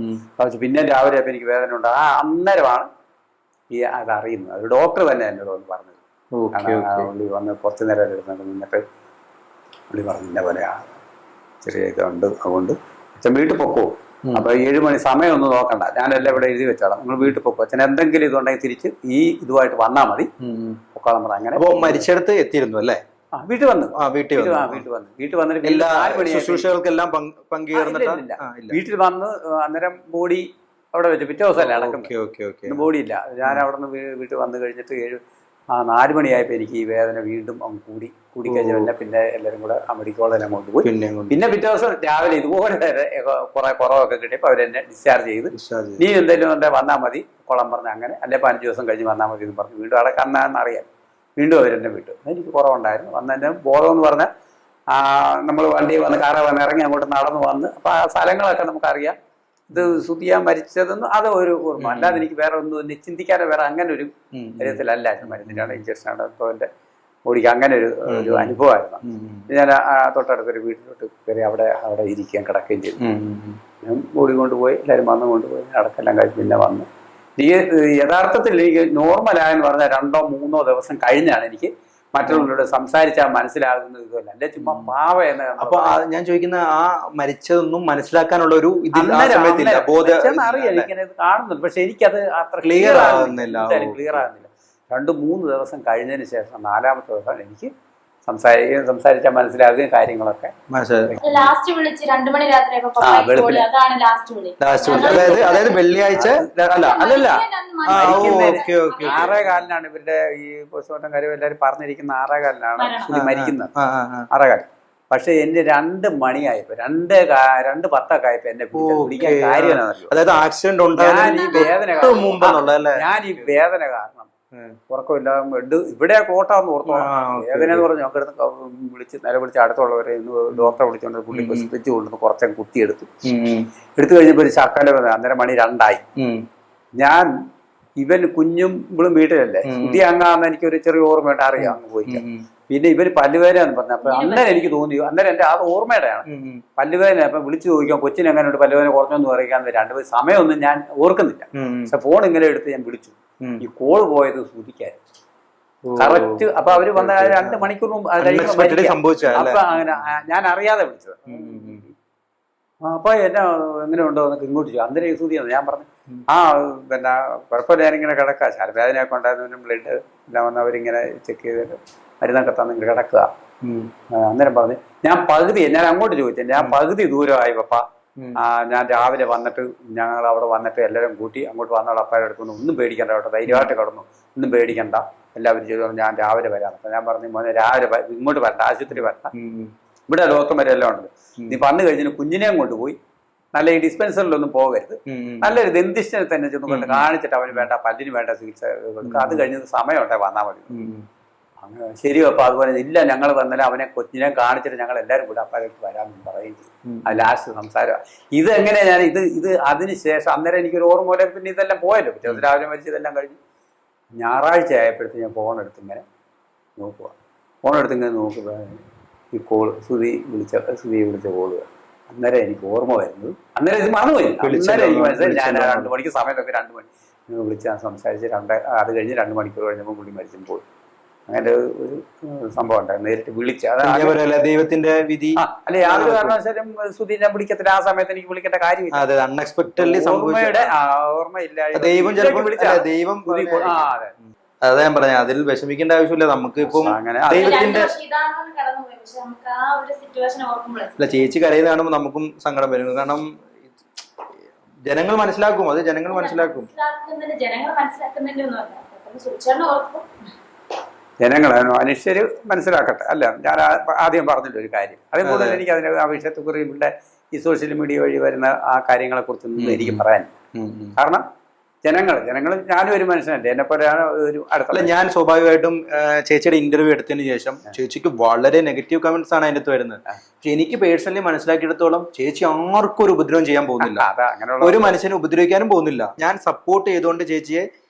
[SPEAKER 3] പിന്നെ രാവിലെ അപ്പൊ എനിക്ക് വേദന ഉണ്ട്. അന്നേരമാണ് ഈ അതറിയുന്നത്. അത് ഡോക്ടർ തന്നെ എന്നോട് വന്ന് പറഞ്ഞത്. പുള്ളി വന്ന് കുറച്ച് നേരം എടുത്ത് നിന്നിട്ട് പുള്ളി പറഞ്ഞു ഇന്ന പോലെ ചെറിയ ഇതുണ്ട്, അതുകൊണ്ട് അച്ഛൻ വീട്ടിൽ പൊക്കോ. അപ്പൊ 7 മണി സമയം ഒന്നും നോക്കണ്ട, ഞാനെല്ലാം ഇവിടെ എഴുതി വെച്ചോളാം, നിങ്ങൾ വീട്ടിൽ പൊക്കോ, അച്ഛൻ എന്തെങ്കിലും ഇതുണ്ടെങ്കിൽ തിരിച്ച് ഈ ഇതുമായിട്ട് വന്നാൽ മതി പൊക്കോളം പറഞ്ഞു. അങ്ങനെ
[SPEAKER 1] മരിച്ചെടുത്ത് എത്തിയിരുന്നു അല്ലേ?
[SPEAKER 3] വീട്ടിൽ വന്നു. വീട്ടിൽ വന്നിട്ട്
[SPEAKER 1] എല്ലാ ശുശ്രൂഷകൾക്കെല്ലാം പങ്കുചേർന്നിട്ടില്ല.
[SPEAKER 3] വീട്ടിൽ വന്ന് അന്നേരം ബോഡി അവിടെ വെച്ചു. പിറ്റേ ദിവസമല്ലേ അടക്കുന്നത്, ബോഡി ഇല്ല. ഞാൻ അവിടെ നിന്ന് വീട്ടിൽ വന്നു കഴിഞ്ഞിട്ട് 4 മണിയായപ്പോൾ എനിക്ക് ഈ വേദന വീണ്ടും കൂടിക്കഴിഞ്ഞ പിന്നെ എല്ലാവരും കൂടെ മെഡിക്കൽ കോളേജിൽ അങ്ങോട്ട് പോയി. പിന്നെ പിറ്റേ ദിവസം രാവിലെ ഇതുപോലെ കുറെ കുറവൊക്കെ കിട്ടിയപ്പോൾ അവരെന്നെ ഡിസ്ചാർജ് ചെയ്ത് നീ എന്തെങ്കിലും ഉണ്ട് വന്നാൽ മതി കൊളം പറഞ്ഞ് അങ്ങനെ, അല്ലെ 15 ദിവസം കഴിഞ്ഞ് വന്നാൽ മതി എന്ന് പറഞ്ഞു. വീണ്ടും അവിടെ കന്നാന്നറിയാം. വീണ്ടും അവരെന്നെ വിട്ടു. എനിക്ക് കുറവുണ്ടായിരുന്നു. വന്നതിൻ്റെ ബോധം എന്ന് പറഞ്ഞാൽ നമ്മൾ വണ്ടി വന്ന് കാറ വന്ന് ഇറങ്ങി അങ്ങോട്ട് നടന്നു വന്ന് അപ്പോൾ ആ സ്ഥലങ്ങളൊക്കെ നമുക്കറിയാം. ഇത് സുധിയ മരിച്ചതെന്ന് അത് ഒരു ഓർമ്മ, അല്ലാതെ എനിക്ക് വേറെ ഒന്നും ചിന്തിക്കാതെ വേറെ അങ്ങനെ ഒരു കാര്യത്തിലല്ല. മരുന്നിനാണ് ഇഞ്ചക്ഷനാണ്. അപ്പോൾ എൻ്റെ ബോഡിക്ക് അങ്ങനെ ഒരു അനുഭവമായിരുന്നു. ഞാൻ തൊട്ടടുത്തൊരു വീട്ടിലോട്ട് കയറി അവിടെ ഇരിക്കാൻ കിടക്കുകയും ചെയ്തു. ഞാൻ ബോഡി കൊണ്ടുപോയി, എല്ലാവരും വന്ന് കൊണ്ടുപോയി അടക്കെല്ലാം കഴിച്ച് പിന്നെ വന്ന് യഥാർത്ഥത്തിൽ എനിക്ക് നോർമലായെന്ന് പറഞ്ഞാൽ 2-3 ദിവസം കഴിഞ്ഞാണ് എനിക്ക് മറ്റുള്ളവരോട് സംസാരിച്ചാൽ മനസ്സിലാകുന്നത്. ഇതുമല്ല അല്ലെ ചുമ്മാ പാവ എന്ന്. അപ്പൊ
[SPEAKER 1] ഞാൻ ചോദിക്കുന്ന ആ മരിച്ചതൊന്നും മനസ്സിലാക്കാനുള്ള ഒരു
[SPEAKER 3] അറിയാം, എനിക്കത് കാണുന്നുണ്ട്. പക്ഷെ എനിക്കത് അത്ര ക്ലിയർ ആകുന്നില്ല. 2-3 ദിവസം കഴിഞ്ഞതിന് ശേഷം 4ാമത്തെ ദിവസം എനിക്ക് സംസാരിച്ചാൽ മനസ്സിലാകുകയും കാര്യങ്ങളൊക്കെ
[SPEAKER 2] ലാസ്റ്റ് വിളിച്ച് 2 മണി രാത്രി
[SPEAKER 1] അതായത് വെള്ളിയാഴ്ച അല്ലല്ല
[SPEAKER 3] 6:15 ഇവരുടെ ഈ പോസ്റ്റ്മോർട്ടം കാര്യം എല്ലാവരും പറഞ്ഞിരിക്കുന്ന 6:15 മരിക്കുന്നത്. 6:15. പക്ഷെ എന്റെ 2 മണിയായപ്പോ 2:10 ആയപ്പോ എന്നെ പിടിക്കാൻ കാര്യം
[SPEAKER 1] അതായത് ആക്സിഡന്റ്
[SPEAKER 3] ഞാൻ ഈ വേദന കാരണം ഉറക്കമില്ല. ബെഡ് ഇവിടെ കോട്ടാന്ന് ഓർത്തോളാം. വേദന എന്ന് പറഞ്ഞ് ഞങ്ങൾക്ക് നിലവിളിച്ച് അടുത്തുള്ളവരെ ഡോക്ടറെ വിളിച്ചോണ്ട് പുള്ളി സ്റ്റിച്ച് കൊണ്ടുവന്ന് കുറച്ചൊക്കെ കുത്തിയെടുത്തു കഴിഞ്ഞപ്പോ ഒരു ശക്കല 2:30 മണി 2ആയി. ഞാൻ കുഞ്ഞും ഇവളും വീട്ടിലല്ലേ, പുതിയ അങ്ങാന്ന് എനിക്കൊരു ചെറിയ ഓർമ്മയുണ്ട്, അറിയാം അങ്ങ് പോയിക്കാം. പിന്നെ ഇവര് പല്ലുവേദന പറഞ്ഞു. അപ്പൊ അന്നേരം എനിക്ക് തോന്നി, അന്നേരം എന്റെ അത് ഓർമ്മയുടെയാണ് പല്ലുവേദന. അപ്പൊ വിളിച്ചു ചോദിക്കാം കൊച്ചിന് എങ്ങനെയുണ്ട് പല്ലുവേദന കുറഞ്ഞൊന്നും അറിയിക്കാൻ 2 സമയമൊന്നും ഞാൻ ഓർക്കുന്നില്ല. പക്ഷെ ഫോൺ ഇങ്ങനെ എടുത്ത് ഞാൻ വിളിച്ചു. ഈ കോൾ പോയത് സൂചിക്കാൻ കറക്റ്റ്. അപ്പൊ അവര് വന്ന 2 മണിക്കൂർ മുമ്പ് അപ്പൊ അങ്ങനെ ഞാൻ അറിയാതെ വിളിച്ചത്. അപ്പൊ എന്നെ എങ്ങനെ ഉണ്ടോ എന്നൊക്കെ ഇങ്ങോട്ട് ചോദിച്ചു. അന്നേരം സൂചിയാണ്. ഞാൻ പറഞ്ഞു പിന്നെ കുഴപ്പമില്ല, ഞാനിങ്ങനെ കിടക്കുക, ശരവേദനയൊക്കെ ഉണ്ടായിരുന്നു, ബ്ലഡ് എല്ലാം വന്ന് അവരിങ്ങനെ ചെക്ക് ചെയ്തിട്ട് മരുന്നൊക്കെ തന്ന് ഇങ്ങനെ കിടക്കുക. അന്നേരം പറഞ്ഞു ഞാൻ അങ്ങോട്ട് ചോദിച്ചു, ഞാൻ പകുതി ദൂരമായി പപ്പ, ഞാൻ രാവിലെ വന്നിട്ട് ഞങ്ങൾ അവിടെ വന്നിട്ട് എല്ലാവരും കൂട്ടി അങ്ങോട്ട് വന്നുള്ള അപ്പാരെ എടുക്കുന്നു, ഒന്നും പേടിക്കണ്ട കേട്ടോ, ധൈര്യമായിട്ട് കിടന്നു, ഒന്നും പേടിക്കണ്ട, എല്ലാവരും ചെയ്തു, ഞാൻ രാവിലെ വരാം. അപ്പം ഞാൻ പറഞ്ഞു മോനെ രാവിലെ ഇങ്ങോട്ട് വരണ്ട, ആശുപത്രി വരണ്ട, ഇവിടെ ഡോക്ടർമാരെല്ലാം ഉണ്ട്, നീ വന്നു കഴിഞ്ഞാൽ കുഞ്ഞിനെയും കൊണ്ടുപോയി നല്ല ഈ ഡിസ്പെൻസറിലൊന്നും പോകരുത്, നല്ലൊരു ദന്തിഷ്ഠനെ തന്നെ ചെന്ന് കൊണ്ട് കാണിച്ചിട്ട് അവന് വേണ്ട പല്ലിന് വേണ്ട ചികിത്സ കൊടുക്കുക, അത് കഴിഞ്ഞത് സമയമുണ്ടേ വന്നാൽ മതി. അങ്ങനെ ശരി. അപ്പൊ അതുപോലെ ഇല്ല, ഞങ്ങൾ വന്നാലും അവനെ കൊച്ചിനെ കാണിച്ചിട്ട് ഞങ്ങൾ എല്ലാവരും കൂടെ അപ്പാലേക്ക് വരാമെന്ന് പറയുകയും ചെയ്യും. അത് ലാസ്റ്റ് സംസാരം ഇത് എങ്ങനെയാ ഞാൻ ഇത് അതിന് ശേഷം അന്നേരം എനിക്കൊരു ഓർമ്മ പോലെ പിന്നെ ഇതെല്ലാം പോയല്ലോ, രാവിലെ മരിച്ച് ഇതെല്ലാം കഴിഞ്ഞ് ഞായറാഴ്ച ആയപ്പോഴത്തേക്ക് ഞാൻ ഫോൺ എടുത്ത് ഇങ്ങനെ നോക്കുക. ഫോൺ എടുത്ത് ഇങ്ങനെ നോക്കുമ്പോൾ ഈ സുധിയെ വിളിച്ച കോള്. അന്നേരം എനിക്ക് ഓർമ്മ വരുന്നത്, അന്നേരം ഇത് മറന്നുപോയി. അന്നേരം എനിക്ക് മനസ്സിലായി ഞാൻ 2 മണിക്ക് സമയത്തൊക്കെ 2 മണി വിളിച്ച് സംസാരിച്ച് അത് കഴിഞ്ഞ് 2 മണിക്കൂർ കഴിഞ്ഞപ്പോൾ പുള്ളി മരിച്ചും പോയി. അങ്ങനെ ഒരു സംഭവം ഉണ്ടായിരുന്നു. നേരിട്ട് വിളിച്ച്
[SPEAKER 1] ദൈവത്തിന്റെ വിധി
[SPEAKER 3] അല്ലെ, യാതൊരു കാരണവശാലും സുധി ഞാൻ വിളിക്കത്തില്ല. ആ സമയത്ത് എനിക്ക് വിളിക്കേണ്ട കാര്യമില്ല.
[SPEAKER 1] അൺഎക്സ്പെക്ടഡ്ലി
[SPEAKER 3] ഓർമ്മയില്ല.
[SPEAKER 1] ദൈവം ദൈവം അതാ ഞാൻ പറഞ്ഞ, അതിൽ വിഷമിക്കേണ്ട ആവശ്യമില്ല. നമുക്ക് ഇപ്പം ദൈവത്തിന്റെ അല്ല, ചേച്ചി കരയുന്ന കാണുമ്പോൾ നമുക്കും സങ്കടം വരും. കാരണം ജനങ്ങൾ മനസ്സിലാക്കും, അത് ജനങ്ങൾ മനസ്സിലാക്കും.
[SPEAKER 3] മനുഷ്യര് മനസ്സിലാക്കട്ടെ. അല്ല, ഞാൻ ആദ്യം പറഞ്ഞില്ല ഒരു കാര്യം. അതേപോലെ എനിക്ക് അതിന് ആ വിഷയത്തെക്കുറിച്ച് ഇവിടെ ഈ സോഷ്യൽ മീഡിയ വഴി വരുന്ന ആ കാര്യങ്ങളെ കുറിച്ചൊന്നും എനിക്ക് പറയാൻ. കാരണം ജനങ്ങൾ ഞാനും ഒരു മനുഷ്യനല്ലേ, എന്നെ പോലെയാണ് ഒരു അടുത്ത.
[SPEAKER 1] ഞാൻ സ്വാഭാവികമായിട്ടും ചേച്ചിയുടെ ഇന്റർവ്യൂ എടുത്തതിന് ശേഷം ചേച്ചിക്ക് വളരെ നെഗറ്റീവ് കമന്റ്സ് ആണ് അതിനകത്ത് വരുന്നത്. പക്ഷെ എനിക്ക് പേഴ്സണലി മനസ്സിലാക്കിയെടുത്തോളം ചേച്ചി ആർക്കും ഒരു ഉപദ്രവം ചെയ്യാൻ പോകുന്നില്ല, ഒരു മനുഷ്യനെ ഉപദ്രവിക്കാനും പോകുന്നില്ല. ഞാൻ സപ്പോർട്ട് ചെയ്തുകൊണ്ട് ചേച്ചിയെ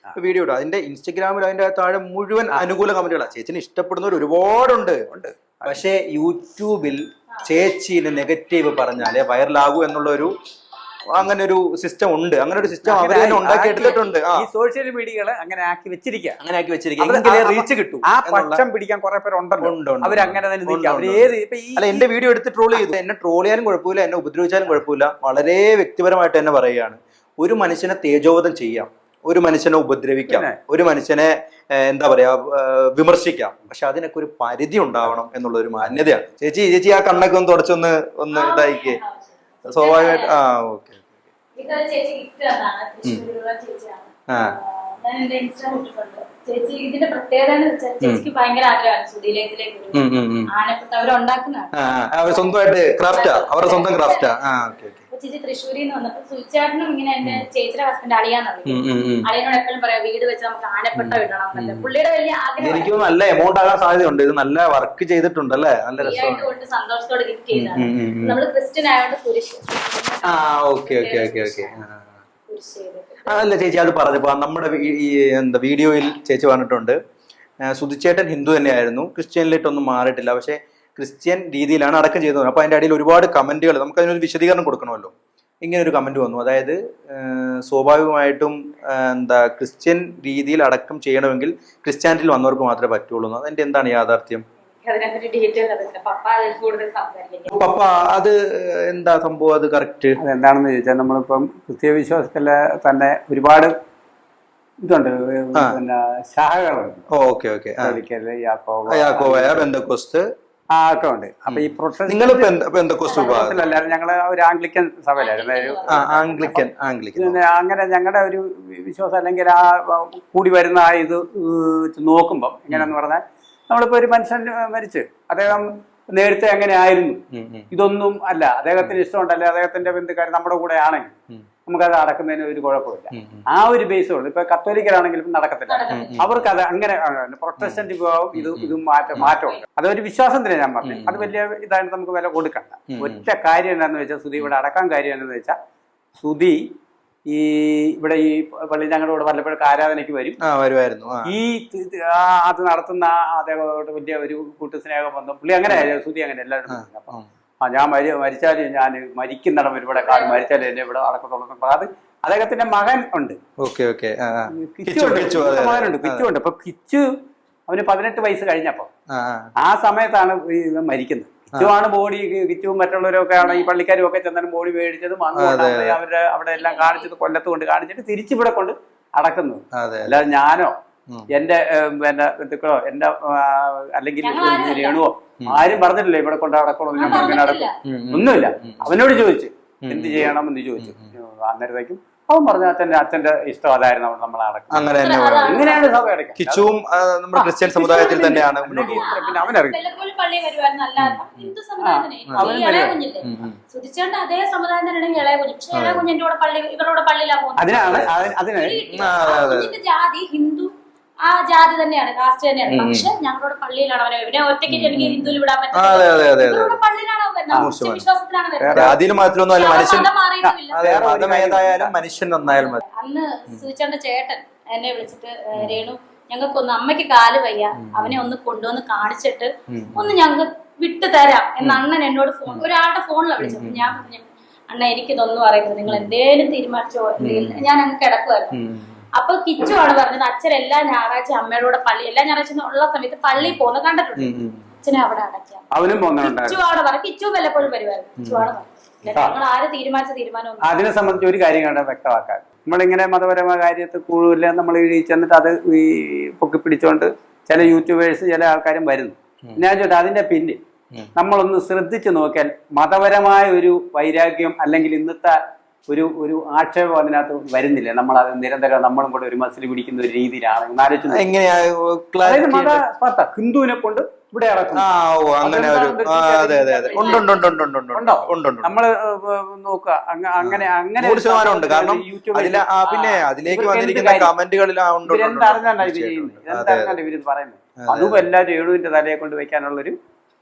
[SPEAKER 1] വീഡിയോ ഇടും. അതിന്റെ ഇൻസ്റ്റഗ്രാമിൽ അതിന്റെ താഴെ മുഴുവൻ അനുകൂല കമന്റുകളാണ്. ചേച്ചിനെ ഇഷ്ടപ്പെടുന്നവർ ഒരുപാടുണ്ട്. പക്ഷെ യൂട്യൂബിൽ ചേച്ചിന് നെഗറ്റീവ് പറഞ്ഞാലേ വൈറലാകൂ എന്നുള്ള ഒരു അങ്ങനെ ഒരു സിസ്റ്റം ഉണ്ട്. അങ്ങനെ ഒരു സിസ്റ്റം അവർ തന്നെ ഉണ്ടാക്കി എടുത്തിട്ടുണ്ട്.
[SPEAKER 3] ഈ സോഷ്യൽ മീഡിയകളെ അങ്ങനെ ആക്കി വെച്ചിരിക്കുക,
[SPEAKER 1] റീച്ച് കിട്ടും.
[SPEAKER 3] ആ പക്ഷം പിടിക്കാൻ കുറെ പേരുണ്ടല്ലോ, അവരങ്ങനെ തന്നെ.
[SPEAKER 1] അല്ല, എന്റെ വീഡിയോ എടുത്ത് ട്രോൾ ചെയ്തു. എന്നെ ട്രോൾ ചെയ്യാനും കുഴപ്പമില്ല, എന്നെ ഉപദ്രവിച്ചാലും കുഴപ്പമില്ല. വളരെ വ്യക്തിപരമായിട്ട് തന്നെ പറയുകയാണ്. ഒരു മനുഷ്യനെ തേജോവധം ചെയ്യാം, ഒരു മനുഷ്യനെ ഉപദ്രവിക്കാം, ഒരു മനുഷ്യനെ എന്താ പറയാ വിമർശിക്കാം. പക്ഷെ അതിനൊക്കെ ഒരു പരിധി ഉണ്ടാവണം എന്നുള്ള ഒരു മാന്യതയാണ്. ചേച്ചി ആ കണ്ണൊക്കെ ഒന്ന് തുടച്ചൊന്ന് ഇതായിക്കേ സ്വാഭാവികമായിട്ട്. ഓക്കെ.
[SPEAKER 2] ചേച്ചി ഇതിന്റെ പ്രത്യേകത എന്ന് വെച്ചാൽ ചേച്ചിക്ക് ഭയങ്കര ആഗ്രഹമാണ് സുധീലയത്തിലേക്ക് ആനപ്പെട്ട അവരുണ്ടാക്കുന്നതാണ്.
[SPEAKER 1] സ്വന്തമായിട്ട് ക്രാഫ്റ്റാ, അവരുടെ സ്വന്തം ക്രാഫ്റ്റാ.
[SPEAKER 2] ചേച്ചി തൃശ്ശൂരിൽ നിന്ന് വന്നപ്പോ സുചേട്ടനും ഇങ്ങനെ എന്റെ ചേച്ചിയുടെ ഹസ്ബൻഡ് അളിയാന്നറിയും. അളിയനോട് എപ്പോഴും പറയാം വീട് വെച്ച് നമുക്ക് ആനപ്പെട്ട വിടണം എന്നല്ല. പുള്ളിയുടെ വലിയ ആഗ്രഹം.
[SPEAKER 1] എനിക്ക് നല്ല എമൗണ്ട് ആകാൻ സാധ്യതയുണ്ട്. ഇത് നല്ല വർക്ക് ചെയ്തിട്ടുണ്ടല്ലേ, നല്ല രസം.
[SPEAKER 2] സന്തോഷത്തോടെ ഗിഫ്റ്റ് ചെയ്താണ്. നമ്മള് ക്രിസ്ത്യൻ ആയതുകൊണ്ട് കുരിശ്.
[SPEAKER 1] അല്ല ചേച്ചി അത് പറഞ്ഞപ്പോ നമ്മുടെ എന്താ വീഡിയോയിൽ ചേച്ചി പറഞ്ഞിട്ടുണ്ട് സുധിച്ചേട്ടൻ ഹിന്ദു തന്നെയായിരുന്നു, ക്രിസ്ത്യനിലേട്ടൊന്നും മാറിയിട്ടില്ല, പക്ഷെ ക്രിസ്ത്യൻ രീതിയിലാണ് അടക്കം ചെയ്തത്. അപ്പൊ അതിന്റെ അടിയിൽ ഒരുപാട് കമന്റുകൾ, നമുക്ക് അതിനൊരു വിശദീകരണം കൊടുക്കണമല്ലോ. ഇങ്ങനെ ഒരു കമന്റ് വന്നു, അതായത് സ്വാഭാവികമായിട്ടും എന്താ ക്രിസ്ത്യൻ രീതിയിൽ അടക്കം ചെയ്യണമെങ്കിൽ ക്രിസ്ത്യാനിറ്റിയിൽ വന്നവർക്ക് മാത്രമേ പറ്റുള്ളൂ. അതിന്റെ എന്താണ് യാഥാർത്ഥ്യം? പപ്പ അത് എന്താ സംഭവം, അത് കറക്റ്റ്
[SPEAKER 3] അതെന്താണെന്ന് ചോദിച്ചാൽ, നമ്മളിപ്പം ക്രിസ്തീയ വിശ്വാസത്തില് തന്നെ ഒരുപാട് ഇതുണ്ട്, പിന്നെ ശാഖകളുണ്ട്.
[SPEAKER 1] ബെന്തക്കോസ്ത്
[SPEAKER 3] ഒക്കെ ഉണ്ട്. അപ്പൊ ഈ
[SPEAKER 1] പ്രൊട്ടസ്റ്റന്റ്
[SPEAKER 3] ഞങ്ങള് ഒരു ആംഗ്ലിക്കൻ സഭയിലായിരുന്നു. അങ്ങനെ ഞങ്ങളുടെ ഒരു വിശ്വാസം അല്ലെങ്കിൽ ആ കൂടി വരുന്ന ആ ഇത് നോക്കുമ്പം എങ്ങനെയാന്ന് പറഞ്ഞാൽ, നമ്മളിപ്പോ ഒരു മനുഷ്യൻ മരിച്ച് അദ്ദേഹം നേരത്തെ എങ്ങനെ ആയിരുന്നു, ഇതൊന്നും അല്ല അദ്ദേഹത്തിന് ഇഷ്ടമുണ്ടല്ലേ, അദ്ദേഹത്തിന്റെ ബന്ധുക്കാർ നമ്മുടെ കൂടെ ആണെങ്കിൽ നമുക്കത് അടക്കുന്നതിന് ഒരു കുഴപ്പമില്ല. ആ ഒരു ബേസ് ഉള്ളു. ഇപ്പൊ കത്തോലിക്കരാണെങ്കിലും നടക്കത്തില്ല, അവർക്ക് അത് അങ്ങനെ. പ്രൊട്ടസ്റ്റന്റ് വിഭാഗം ഇതും മാറ്റമുണ്ട്. അതൊരു വിശ്വാസത്തിന് ഞാൻ പറഞ്ഞു, അത് വലിയ ഇതായിട്ട് നമുക്ക് വില കൊടുക്കണ്ട. ഒറ്റ കാര്യം എന്താണെന്ന് വെച്ചാൽ, സുധി ഇവിടെ അടക്കാൻ കാര്യം എന്താണെന്ന് വെച്ചാൽ, സുധി ഈ ഇവിടെ ഈ പള്ളി ഞങ്ങളുടെ കൂടെ വല്ലപ്പോഴൊക്കെ ആരാധനയ്ക്ക് വരുമായിരുന്നു. ഈ അത് നടത്തുന്ന അതേപോട്ട് വലിയ ഒരു കൂട്ടുസ്നേഹം ബന്ധം പുള്ളി അങ്ങനെ സുധി അങ്ങനെ എല്ലാവരും. അപ്പം ഞാൻ മരിച്ചാലും ഞാൻ മരിക്കുന്നിടം ഇവിടെ കാണും, മരിച്ചാലും എന്നെ ഇവിടെ അടക്കത്തുള്ളൂ. അത് അദ്ദേഹത്തിന്റെ മകൻ ഉണ്ട്, മകനുണ്ട്, കിച്ചു ഉണ്ട്. അപ്പൊ കിച്ചു അവന് 18 വയസ്സ് കഴിഞ്ഞപ്പോ ആ സമയത്താണ് മരിക്കുന്നത്. കിച്ചുവാണ് ബോഡി, കിച്ചുവും മറ്റുള്ളവരും ഒക്കെ ആണ് ഈ പള്ളിക്കാരും ഒക്കെ ചെന്നാലും ബോഡി മേടിച്ചതും അവരുടെ അവിടെ എല്ലാം കാണിച്ചത് കൊല്ലത്ത് കൊണ്ട് കാണിച്ചിട്ട് തിരിച്ചിവിടെ കൊണ്ട് അടക്കുന്നത്. അല്ലാതെ ഞാനോ എന്റെ പിന്നെ ബന്ധുക്കളോ എന്റെ അല്ലെങ്കിൽ രേണുവോ ആരും പറഞ്ഞിട്ടില്ല ഇവിടെ കൊണ്ട് അടക്കണമെന്ന്. ഞാൻ ഇങ്ങനെ അടക്കും ഒന്നുമില്ല. അവനോട് ചോദിച്ചു എന്ത് ചെയ്യണം എന്ന് ചോദിച്ചു. അന്നേരത്തേക്കും അവൻ പറഞ്ഞു അച്ഛന്റെ ഇഷ്ടം അതായിരുന്നു നമ്മൾ അടക്കം. അങ്ങനെയാണ് സഭ അടയ്ക്കുക.
[SPEAKER 1] കിച്ചുവും നമ്മുടെ ക്രിസ്ത്യൻ സമുദായത്തിൽ തന്നെയാണ്.
[SPEAKER 3] പിന്നെ അവനറിയാം
[SPEAKER 2] ജാതി ഹിന്ദു ആ ജാതി തന്നെയാണ്, കാസ്റ്റ് തന്നെയാണ്. പക്ഷെ ഞങ്ങളുടെ പള്ളിയിലാണ് അവരെ ഒറ്റയ്ക്ക് എനിക്ക് ഹിന്ദുവിൽ വിടാൻ പറ്റുന്നത്. പള്ളിയിലാണ് വിശ്വാസത്തിലാണ്. ഇതുമില്ല.
[SPEAKER 1] അതെ, മതം ഏതായാലും മനുഷ്യൻ നന്നായാലും മതി.
[SPEAKER 2] അന്ന് സൂചിച്ചേട്ടന്റെ ചേട്ടൻ എന്നെ വിളിച്ചിട്ട് രേണു ഞങ്ങൾക്കൊന്ന് അമ്മയ്ക്ക് കാല് വയ്യ, അവനെ ഒന്ന് കൊണ്ടുവന്ന് കാണിച്ചിട്ട് ഒന്ന് ഞങ്ങൾക്ക് വിട്ടു തരാം എന്ന് അണ്ണൻ എന്നോട് ഒരാളുടെ ഫോണിലാണ് വിളിച്ചത്. ഞാൻ പറഞ്ഞു അണ്ണ എനിക്കിതൊന്നും അറിയുന്നത്, നിങ്ങൾ എന്തേലും തീരുമാനിച്ചോ, ഞാൻ അങ്ങ് കിടക്കുമായിരുന്നു. അപ്പൊ കിച്ചു ആണ് പറഞ്ഞത് അച്ഛൻ എല്ലാ ഞായറാഴ്ച അമ്മയുടെ കൂടെ പള്ളി, എല്ലാ ഞായറാഴ്ച ഉള്ള സമയത്ത് പള്ളിയിൽ പോകുന്ന കണ്ടിട്ടുണ്ട്, അച്ഛനെ അവിടെ അടയ്ക്കാം. കിച്ചു ആണ് പറഞ്ഞു, കിച്ചു വല്ലപ്പോഴും വരുമായിരുന്നു. കിച്ചു ആണ് പറഞ്ഞു ഞങ്ങൾ ആര് തീരുമാനിച്ച തീരുമാനം.
[SPEAKER 3] അതിനെ സംബന്ധിച്ച് ഒരു കാര്യം കണ്ട വ്യക്തമാക്കാൻ, നമ്മളിങ്ങനെ മതപരമായ കാര്യത്തിൽ കൂടുതൽ നമ്മൾ ഈ ചെന്നിട്ട് അത് ഈ പൊക്കി പിടിച്ചോണ്ട് ചില യൂട്യൂബേഴ്സ് ചില ആൾക്കാരും വരുന്നു. ഞാൻ ചോദിച്ചു അതിന്റെ പിന്നിൽ നമ്മളൊന്ന് ശ്രദ്ധിച്ചു നോക്കിയാൽ മതപരമായ ഒരു വൈരാഗ്യം അല്ലെങ്കിൽ ഇന്നത്തെ ഒരു ആക്ഷേപം അതിനകത്ത് വരുന്നില്ല. നമ്മൾ അത് നിരന്തരം നമ്മളും കൂടെ ഒരു മസിൽ പിടിക്കുന്ന ഒരു രീതിയിലാണ്. മത ഹിന്ദുവിനെ കൊണ്ട് ഇവിടെ നമ്മള് നോക്കുക അങ്ങനെ അങ്ങനെ
[SPEAKER 1] പിന്നെ അതിലേക്ക് വന്നിരിക്കുന്ന കമന്റുകളിലാണ്
[SPEAKER 3] ഇവര് പറയുന്നത്. അതും എല്ലാവരും രേണുവിന്റെ തലയെ കൊണ്ട് വെക്കാനുള്ളൊരു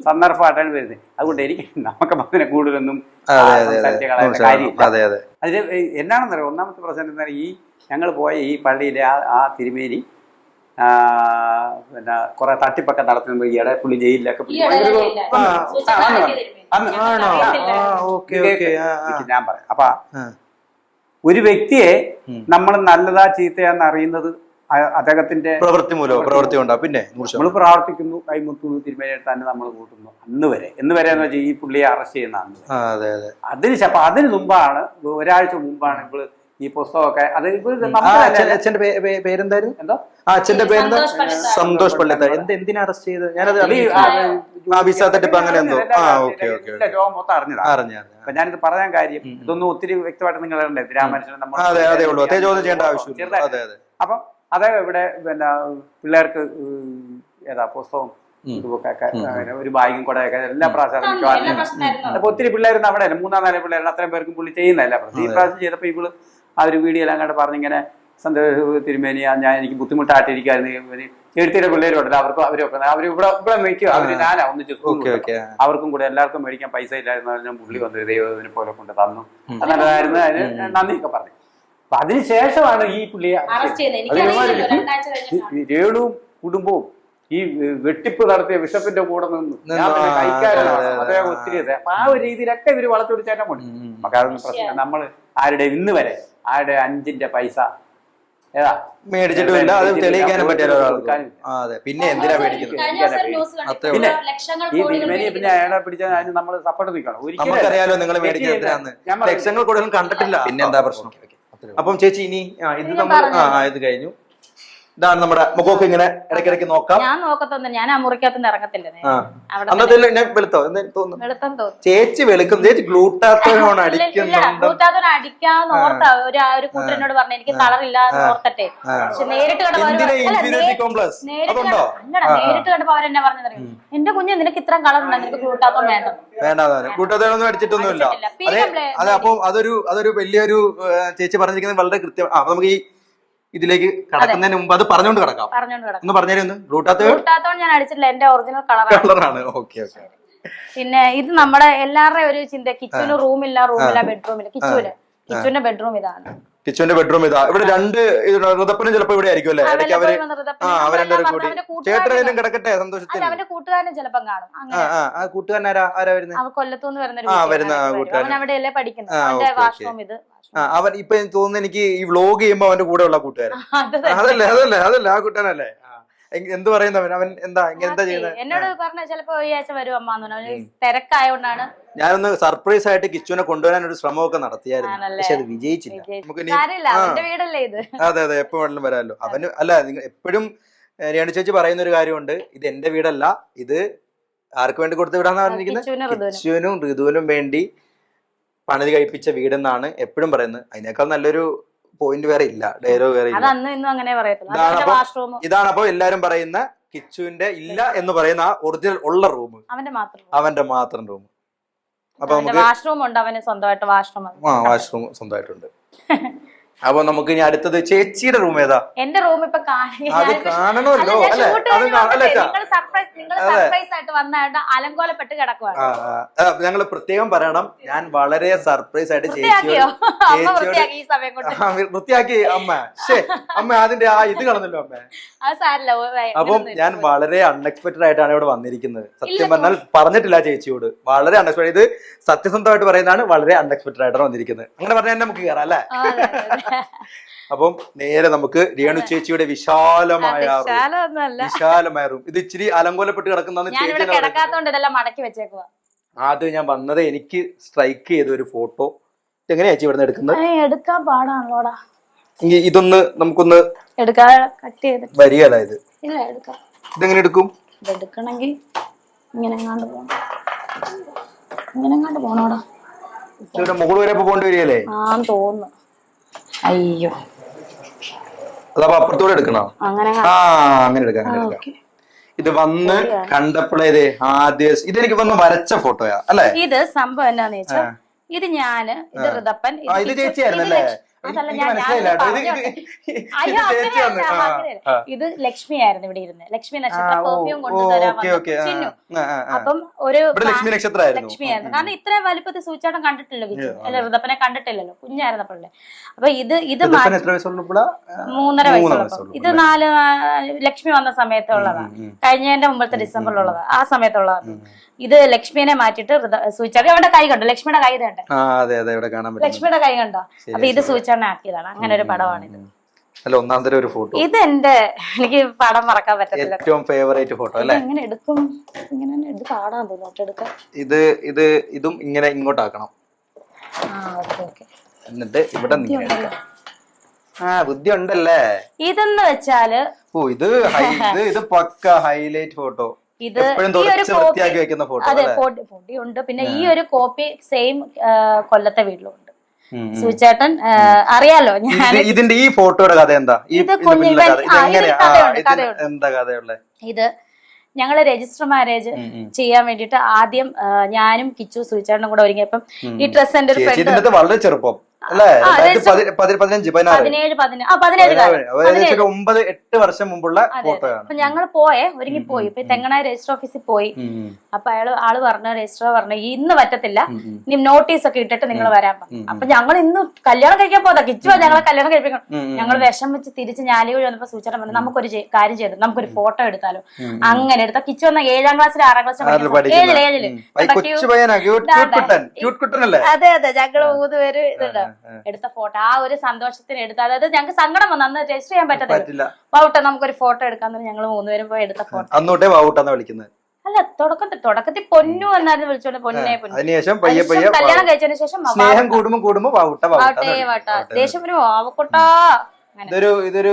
[SPEAKER 3] സന്ദർഭമായിട്ടാണ് വരുന്നത്. അതുകൊണ്ട് എനിക്ക് നമുക്ക് അതിനെ കൂടുതലൊന്നും കാര്യമില്ല. അതിന് എന്നാണെന്നറിയാം, ഒന്നാമത്തെ പ്രശ്നം എന്താ, ഈ ഞങ്ങൾ പോയ ഈ പള്ളിയിലെ ആ തിരുമേനി പിന്നെ കുറെ തട്ടിപ്പൊക്കെ നടത്തുമ്പോൾ ഈയിടെ പുള്ളി ജയിലിലൊക്കെ ഞാൻ പറയാം. അപ്പൊ ഒരു വ്യക്തിയെ നമ്മൾ നല്ലതാ ചീത്തയാന്ന് അറിയുന്നത് അദ്ദേഹത്തിന്റെ പ്രവൃത്തി കൊണ്ട്. പിന്നെ നമ്മൾ പ്രാർത്ഥിക്കുന്നു, കൈമുത്തുന്നു, തിരുമേനിയെടുത്ത് തന്നെ നമ്മൾ കൂട്ടുന്നു. എന്ന് വരെ എന്ന് വെച്ചാൽ ഈ പുള്ളിയെ അറസ്റ്റ് ചെയ്യുന്ന അന്ന് അപ്പൊ അതിന് മുമ്പാണ്, ഒരാഴ്ച മുമ്പാണ് ഇപ്പോൾ ഈ പുസ്തകമൊക്കെ. അത്
[SPEAKER 1] അച്ഛന്റെ പേരെന്തായിരുന്നു? എന്തോ അച്ഛന്റെ പേരെന്താ? സന്തോഷ് പള്ളിത്താൻ. എന്തിനാ അറസ്റ്റ് ചെയ്തത്? ഞാനത്
[SPEAKER 3] ലോകം മൊത്തം അറിഞ്ഞു. അപ്പൊ ഞാനിത് പറയാൻ കാര്യം, ഇതൊന്നും ഒത്തിരി വ്യക്തമായിട്ട് നിങ്ങൾ രാമനുഷ്യൻ അപ്പം അതേ ഇവിടെ പിന്നെ പിള്ളേർക്ക് ഏതാ പുസ്തകം ഒരു ബാഗും കൂടെയൊക്കെ എല്ലാ പ്രാവശ്യം അപ്പൊ ഒത്തിരി പിള്ളേരുന്ന് അവിടെ 3-4 പിള്ളേർ അത്രയും പേർക്കും പുള്ളി ചെയ്യുന്ന എല്ലാ പ്രാവശ്യം. ഈ പ്രാവശ്യം ചെയ്തപ്പോ ഇവള് ആ ഒരു വീഡിയോ എല്ലാം കണ്ട് പറഞ്ഞിങ്ങനെ സന്തോഷ തിരുമേനി ഞാൻ എനിക്ക് ബുദ്ധിമുട്ടായിട്ടിരിക്കായിരുന്നു, എഴുത്തിയുടെ പിള്ളേരുണ്ടല്ലോ അവരൊക്കെ ഇവിടെ നിൽക്കുക, അവര് ഞാനാ ഒന്നിച്ച് അവർക്കും കൂടെ എല്ലാവർക്കും മേടിക്കാൻ പൈസ ഇല്ലായിരുന്നു. പുള്ളി വന്നൊരു ദൈവത്തിനെ പോലെ കൊണ്ട് തന്നു, നല്ലതായിരുന്നു, അതിന് നന്ദിയൊക്കെ പറഞ്ഞു. അപ്പൊ അതിനുശേഷമാണ് ഈ പുള്ളിയെ രേണുവും കുടുംബവും ഈ വെട്ടിപ്പ് നടത്തിയ ബിഷപ്പിന്റെ കൂടെ നിന്ന് അദ്ദേഹം ഒത്തിരി. അപ്പൊ ആ ഒരു രീതിയിലൊക്കെ ഇവര് വളച്ചൊടിച്ചേറ്റാൻ വേണ്ടി നമുക്ക് അതൊന്നും പ്രശ്നം. നമ്മള് ആരുടെ ഇന്ന് വരെ ആരുടെ 5 പൈസ ഏതാ
[SPEAKER 1] മേടിച്ചിട്ടില്ല, അത് തെളിയിക്കാനും പറ്റില്ല. പിന്നെ എന്തിനാ
[SPEAKER 3] പിന്നെ ഈ തിരുമേനിയെ പിന്നെ അയാളെ പിടിച്ചാൽ അതിന് നമ്മൾ സപ്പോർട്ട് നിൽക്കണം.
[SPEAKER 1] നമുക്കറിയാലോ നിങ്ങൾ മേടിക്കുന്നത് ലക്ഷങ്ങൾ കൂടുതൽ കണ്ടിട്ടില്ല, പിന്നെ എന്താ പ്രശ്നം? അപ്പം ചേച്ചി ഇനി ഇത് നമ്മൾ ഇത് കഴിഞ്ഞു. ഇതാണ് നമ്മുടെ മുഖമൊക്കെ ഇങ്ങനെ ഇടയ്ക്കിടയ്ക്ക് നോക്കാം.
[SPEAKER 2] ഞാൻ നോക്കത്തൊന്നും, ഞാൻ ആ മുറിക്കകത്തുനിന്ന് ഇറങ്ങത്തില്ല.
[SPEAKER 1] ചേച്ചി വെളുക്കും. ചേച്ചി ഗ്ലൂട്ടാത്തോൺ
[SPEAKER 2] അടിക്കാന്ന് ഓർത്ത ഒരു കൂട്ടരനോട് പറഞ്ഞു എനിക്ക് കളറില്ലാന്ന് ഓർത്തട്ടെ. പക്ഷെ നേരിട്ട് നേരിട്ട് കണ്ടപ്പോ അവരെന്നെ പറഞ്ഞത്, എന്റെ കുഞ്ഞ് നിനക്ക് ഇത്രയും കളർ ഉണ്ടോ, നിനക്ക് ഗ്ലൂട്ടാത്തോൺ വേണ്ട.
[SPEAKER 1] ഗ്ലൂട്ടാത്തോൺ അടിച്ചിട്ടൊന്നുമില്ല. അതെ, അപ്പൊ അതൊരു വലിയൊരു ചേച്ചി പറഞ്ഞിരിക്കുന്നത് വളരെ കൃത്യം. അപ്പൊ നമുക്ക് ഈ ഇതിലേക്ക് കടക്കുന്നതിന് മുമ്പ് അത് പറഞ്ഞുകൊണ്ട് കിടക്കാം. ഒന്ന് പറഞ്ഞാലും
[SPEAKER 2] ഗ്ലൂട്ടാത്തോൺ ഞാൻ അടിച്ചിട്ടില്ല, എന്റെ ഒറിജിനൽ കളറാണ്. പിന്നെ ഇത് നമ്മുടെ എല്ലാവരുടെയും ഒരു ചിന്ത, കിച്ചന് റൂമില്ല, ബെഡ്റൂമില്ല. കിച്ചുവിന്റെ ബെഡ്റൂം ഇതാണ്.
[SPEAKER 1] കിച്ചുവിന്റെ ബെഡ്റൂം ഇതാ. ഇവിടെ 2 ഋതപ്പനും ചിലപ്പോ ഇവിടെ ആയിരിക്കും അല്ലെ? ഇടയ്ക്ക് അവരെല്ലാവരും കൂടി ചേട്ടനും കിടക്കട്ടെ സന്തോഷത്തിൽ.
[SPEAKER 2] അവന്റെ കൂട്ടുകാരനും ചിലപ്പം കാണും.
[SPEAKER 1] കൂട്ടുകാരൻ ആരാ വരുന്നത്?
[SPEAKER 2] കൊല്ലത്തുനിന്ന് വരുന്ന അവിടെയല്ലേ പഠിക്കുന്നത്. അവന്റെ വാഷ്റൂം ഇത്.
[SPEAKER 1] അവൻ ഇപ്പൊ തോന്നുന്നു എനിക്ക് ഈ വ്ലോഗ് ചെയ്യുമ്പോ അവന്റെ കൂടെ ഉള്ള കൂട്ടുകാരൻ. അതല്ലേ ആ കൂട്ടുകാരനല്ലേ? എന്ത് പറയുന്നവൻ? അവൻ എന്താ ചെയ്യുന്നത്?
[SPEAKER 2] എന്നോട് പറഞ്ഞ ചിലപ്പോ ഈ ആഴ്ച വരും അമ്മ, തിരക്കായോണ്ടാണ്.
[SPEAKER 1] ഞാനൊന്ന് സർപ്രൈസ് ആയിട്ട് കിച്ചുവിനെ കൊണ്ടുവരാൻ ഒരു ശ്രമമൊക്കെ നടത്തിയായിരുന്നു, പക്ഷെ അത് വിജയിച്ചില്ല. അതെ, എപ്പോ വേണമെങ്കിലും വരാമല്ലോ. അവന് അല്ല, നിങ്ങൾ എപ്പോഴും രേണു ചേച്ചി പറയുന്ന ഒരു കാര്യമുണ്ട്, ഇത് എന്റെ വീടല്ല, ഇത് ആർക്ക് വേണ്ടി കൊടുത്ത വീടാന്ന് പറഞ്ഞിരിക്കുന്നത്? കിച്ചുവിനും ഋതുവിനും വേണ്ടി പണിത് കഴിപ്പിച്ച വീടെന്നാണ് എപ്പോഴും പറയുന്നത്. അതിനേക്കാൾ നല്ലൊരു പോയിന്റ് വേറെ ഇല്ല, ഡയലോഗ് വേറെ ഇല്ല. ഇതാണ് അപ്പൊ എല്ലാരും പറയുന്ന കിച്ചുവിന്റെ ഇല്ല എന്ന് പറയുന്ന ആ ഒറിജിനൽ ഉള്ള റൂം, അവന്റെ മാത്രം റൂം. അപ്പൊ നമുക്ക് വാഷ്റൂം സ്വന്തമായിട്ടുണ്ട്. അപ്പൊ നമുക്ക് ഇനി അടുത്തത് ചേച്ചിയുടെ റൂം ഏതാ?
[SPEAKER 2] എന്റെ റൂം ഇപ്പൊ
[SPEAKER 1] അത് കാണണമല്ലോ അല്ലെ?
[SPEAKER 2] നിങ്ങൾ സർപ്രൈസ് ആയിട്ട് വന്നായിട്ട് അലങ്കോലപ്പെട്ട് കിടക്കുവാണ്.
[SPEAKER 1] ഞങ്ങൾ പ്രത്യേകം പറയണം, ഞാൻ വളരെ സർപ്രൈസ് ആയിട്ട്
[SPEAKER 2] ഈ സമയം കൊണ്ട്
[SPEAKER 1] വൃത്തിയാക്കി അമ്മ. അമ്മ അതിന്റെ ഇത് കളഞ്ഞല്ലോ അമ്മ.
[SPEAKER 2] അത് സാരില്ല.
[SPEAKER 1] അപ്പം ഞാൻ വളരെ അൺഎക്സ്പെക്ടഡ് ആയിട്ടാണ് ഇവിടെ വന്നിരിക്കുന്നത്. സത്യം പറഞ്ഞാൽ പറഞ്ഞിട്ടില്ല ചേച്ചിയോട്, വളരെ അൺഎക്സ്പെക്ടഡ്. ഇത് സത്യസന്ധമായിട്ട് പറയുന്നതാണ്, വളരെ അൺഎക്സ്പെക്ടഡ് ആയിട്ടാണ് വന്നിരിക്കുന്നത്. അങ്ങനെ പറഞ്ഞാൽ നമുക്ക് കയറാം അല്ലേ? അപ്പം നേരെ നമുക്ക് രേണു ചേച്ചിയുടെ വിശാലമായ റൂം. ഇത് ഇച്ചിരി അലങ്കോലപ്പെട്ട് കിടക്കുന്ന അത് ഞാൻ വന്നത് എനിക്ക് സ്ട്രൈക്ക് ചെയ്ത ഒരു ഫോട്ടോ. എങ്ങനെയാ ചേച്ചി ഇവിടെ എടുക്കുന്നത്?
[SPEAKER 2] എടുക്കാൻ പാടാണല്ലോടാ.
[SPEAKER 1] ഇതൊന്ന് നമുക്കൊന്ന് വരികയല്ല ഇത്. ഇതെങ്ങനെ എടുക്കും?
[SPEAKER 2] എടുക്കണമെങ്കിൽ ഇങ്ങനെ പോണോടാ.
[SPEAKER 1] മുകളിൽ വരെ പോകേണ്ടി വരികയല്ലേ?
[SPEAKER 2] തോന്നുന്നു. അയ്യോ,
[SPEAKER 1] അതപ്പോ അപ്പുറത്തൂടെ എടുക്കണോ? അങ്ങനെ എടുക്കാം. ഇത് വന്ന് കണ്ടപ്പോഴേ ആദ്യം ഇതെനിക്ക് വന്ന് വരച്ച ഫോട്ടോയാ അല്ലെ? ഇത്
[SPEAKER 2] സംഭവം എന്നാന്ന് വെച്ചാൽ ഇത് ഞാന്, ഇത് ഋതപ്പൻ,
[SPEAKER 1] ഇത് ചേച്ചിയായിരുന്നല്ലേ?
[SPEAKER 2] ഇത് ലക്ഷ്മി ആയിരുന്നു ഇവിടെ ഇരുന്ന്. ലക്ഷ്മി നക്ഷത്രം പെർഫ്യൂം കൊണ്ടുതരാൻ ചിന്നു. അപ്പം ഒരു ലക്ഷ്മിയായിരുന്നു. കാരണം ഇത്രയും വലിപ്പത്തിൽ സൂചാടം കണ്ടിട്ടില്ല കിച്ചു. അല്ല, ഋതപ്പനെ കണ്ടിട്ടില്ലല്ലോ, കുഞ്ഞായിരുന്നപ്പോഴല്ലേ. അപ്പൊ ഇത് 3.5 വയസ്സുള്ളപ്പോ. ഇത് 4 ലക്ഷ്മി വന്ന സമയത്തുള്ളതാണ്. കഴിഞ്ഞതിന്റെ മുമ്പത്തെ ഡിസംബറിലുള്ളതാ, ആ സമയത്തുള്ളതാണ്. ഇത് ലക്ഷ്മിനെ മാറ്റിട്ട് സൂചാടി അവന്റെ കൈ കണ്ടോ? ലക്ഷ്മിയുടെ കൈ കണ്ടോ? ലക്ഷ്മിയുടെ കൈ കണ്ടോ? അപ്പൊ ഇത് സൂചാടനെ ആക്കിയതാണ്. അങ്ങനെ ഒരു പടമാണിത്.
[SPEAKER 1] ഒരു ഫോട്ടോ.
[SPEAKER 2] ഇത് എനിക്ക് പടം മറക്കാൻ പറ്റത്തില്ല.
[SPEAKER 1] ഏറ്റവും ഫേവറേറ്റ് ഫോട്ടോ അല്ലേ?
[SPEAKER 2] എങ്ങനെ എടുക്കും? ഇങ്ങനെ ഇത് പാടാൻ തോന്നുന്നു.
[SPEAKER 1] ഇതും ഇങ്ങനെ ഇങ്ങോട്ടാക്കണം. എന്നിട്ട് ഇവിടെ ബുദ്ധി ഉണ്ടല്ലേ?
[SPEAKER 2] ഇതെന്ന് വെച്ചാല്
[SPEAKER 1] ഇത് പക്ക ഹൈലൈറ്റ് ഫോട്ടോ.
[SPEAKER 2] ഇത് അതെ, പൊടിയുണ്ട്. പിന്നെ ഈ ഒരു കോപ്പി സെയിം കൊല്ലത്തെ വീട്ടിലുണ്ട്. സൂചേട്ടൻ അറിയാലോ. ഞാൻ
[SPEAKER 1] ഇതിന്റെ ഈ ഫോട്ടോയുടെ കഥ എന്താ?
[SPEAKER 2] ഇത് ഞങ്ങള് രജിസ്റ്റർ മാരേജ് ചെയ്യാൻ വേണ്ടിട്ട് ആദ്യം ഞാനും കിച്ചു സൂചേട്ടനും കൂടെ ഒരുങ്ങിയപ്പം ഈ ഡ്രസ് എന്റെ ഒരു ഫ്രണ്ട്
[SPEAKER 1] വളരെ ചെറുപ്പം 17-18 9-8 വർഷം മുമ്പുള്ള ഫോട്ടോയാണ്.
[SPEAKER 2] അപ്പൊ ഞങ്ങള് ഒരുങ്ങിപ്പോയി. ഇപ്പൊ തെങ്ങണ രജിസ്റ്റർ ഓഫീസിൽ പോയി. അപ്പൊ ആള് പറഞ്ഞു, രജിസ്റ്റർ പറഞ്ഞു ഇന്ന് പറ്റത്തില്ല, ഇനി നോട്ടീസ് ഒക്കെ ഇട്ടിട്ട് നിങ്ങൾ വരാൻ പറഞ്ഞു. അപ്പൊ ഞങ്ങൾ ഇന്ന് കല്യാണം കഴിക്കാൻ പോതാ. കിച്ചു ഞങ്ങളെ കല്യാണം കഴിപ്പിക്കണം. ഞങ്ങൾ വിഷം വെച്ച് തിരിച്ച് ഞാലിയൂർ വന്നപ്പോ സൂചന പറഞ്ഞു നമുക്കൊരു കാര്യം ചെയ്തു, നമുക്കൊരു ഫോട്ടോ എടുത്താലോ. അങ്ങനെ എടുത്ത കിച്ചു വന്ന 7ാം ക്ലാസ്സിൽ 6ാം ക്ലാസ്സിൽ 7 അതെ അതെ. ഞങ്ങള് 3 പേര് ഇതുണ്ട് എടുത്ത ഫോട്ടോ. ആ ഒരു സന്തോഷത്തിന് എടുത്ത, അതായത് ഞങ്ങൾക്ക് സങ്കടം വന്നു, അന്ന് രജിസ്റ്റർ ചെയ്യാൻ പറ്റത്തില്ല. വൗട്ട നമുക്കൊരു ഫോട്ടോ എടുക്കാന്ന് ഞങ്ങൾ 3 പേരും പോയി എടുത്ത ഫോട്ടോ.
[SPEAKER 1] അന്നോട്ടേ വൗട്ടാന്ന് വിളിക്കുന്നത്?
[SPEAKER 2] അല്ല, തുടക്കത്തിൽ പൊന്നു എന്നായിരുന്നു വിളിച്ചോണ്ട്. കല്യാണം കഴിച്ചതിന് ശേഷം ദേഷ്യം വരും ആവക്കൊട്ടാ.
[SPEAKER 1] ഇതൊരു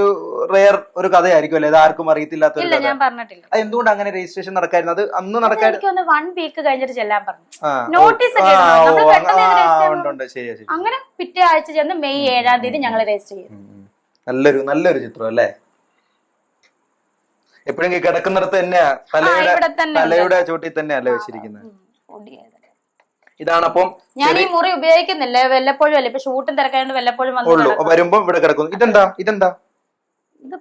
[SPEAKER 1] റെയർ ഒരു കഥയായിരിക്കും അല്ലേ? ഇത് ആർക്കും അറിയത്തില്ലാത്ത.
[SPEAKER 2] ഇല്ല, ഞാൻ പറഞ്ഞിട്ടില്ല.
[SPEAKER 1] എന്തുകൊണ്ട് അങ്ങനെ രജിസ്ട്രേഷൻ നടക്കായിരുന്നു? അത് അന്ന് നടക്കാൻ
[SPEAKER 2] 1 വീക്ക് കഴിഞ്ഞിട്ട് ചെല്ലാൻ പറഞ്ഞു. നോട്ടീസ് അങ്ങനെ പിറ്റേ ആഴ്ച ചെന്ന് മെയ് 7-ാം തീയതി ഞങ്ങൾ രജിസ്റ്റർ ചെയ്തു.
[SPEAKER 1] നല്ലൊരു ചിത്രം അല്ലേ? എപ്പോഴെങ്കിലും കിടക്കുന്നിടത്ത് തന്നെയാ, തലയുടെ ചോട്ടിൽ തന്നെയല്ലേ വെച്ചിരിക്കുന്നത്? ഇതാണ്. അപ്പം
[SPEAKER 2] ഞാൻ ഈ മുറി ഉപയോഗിക്കുന്നില്ല വല്ലപ്പോഴും അല്ലേ. ഇപ്പൊ ഷൂട്ടും തിരക്കായോണ്ട് വല്ലപ്പോഴും
[SPEAKER 1] വരുമ്പോ ഇവിടെ കിടക്കുന്നു. ഇതെന്താ?
[SPEAKER 2] ഇത്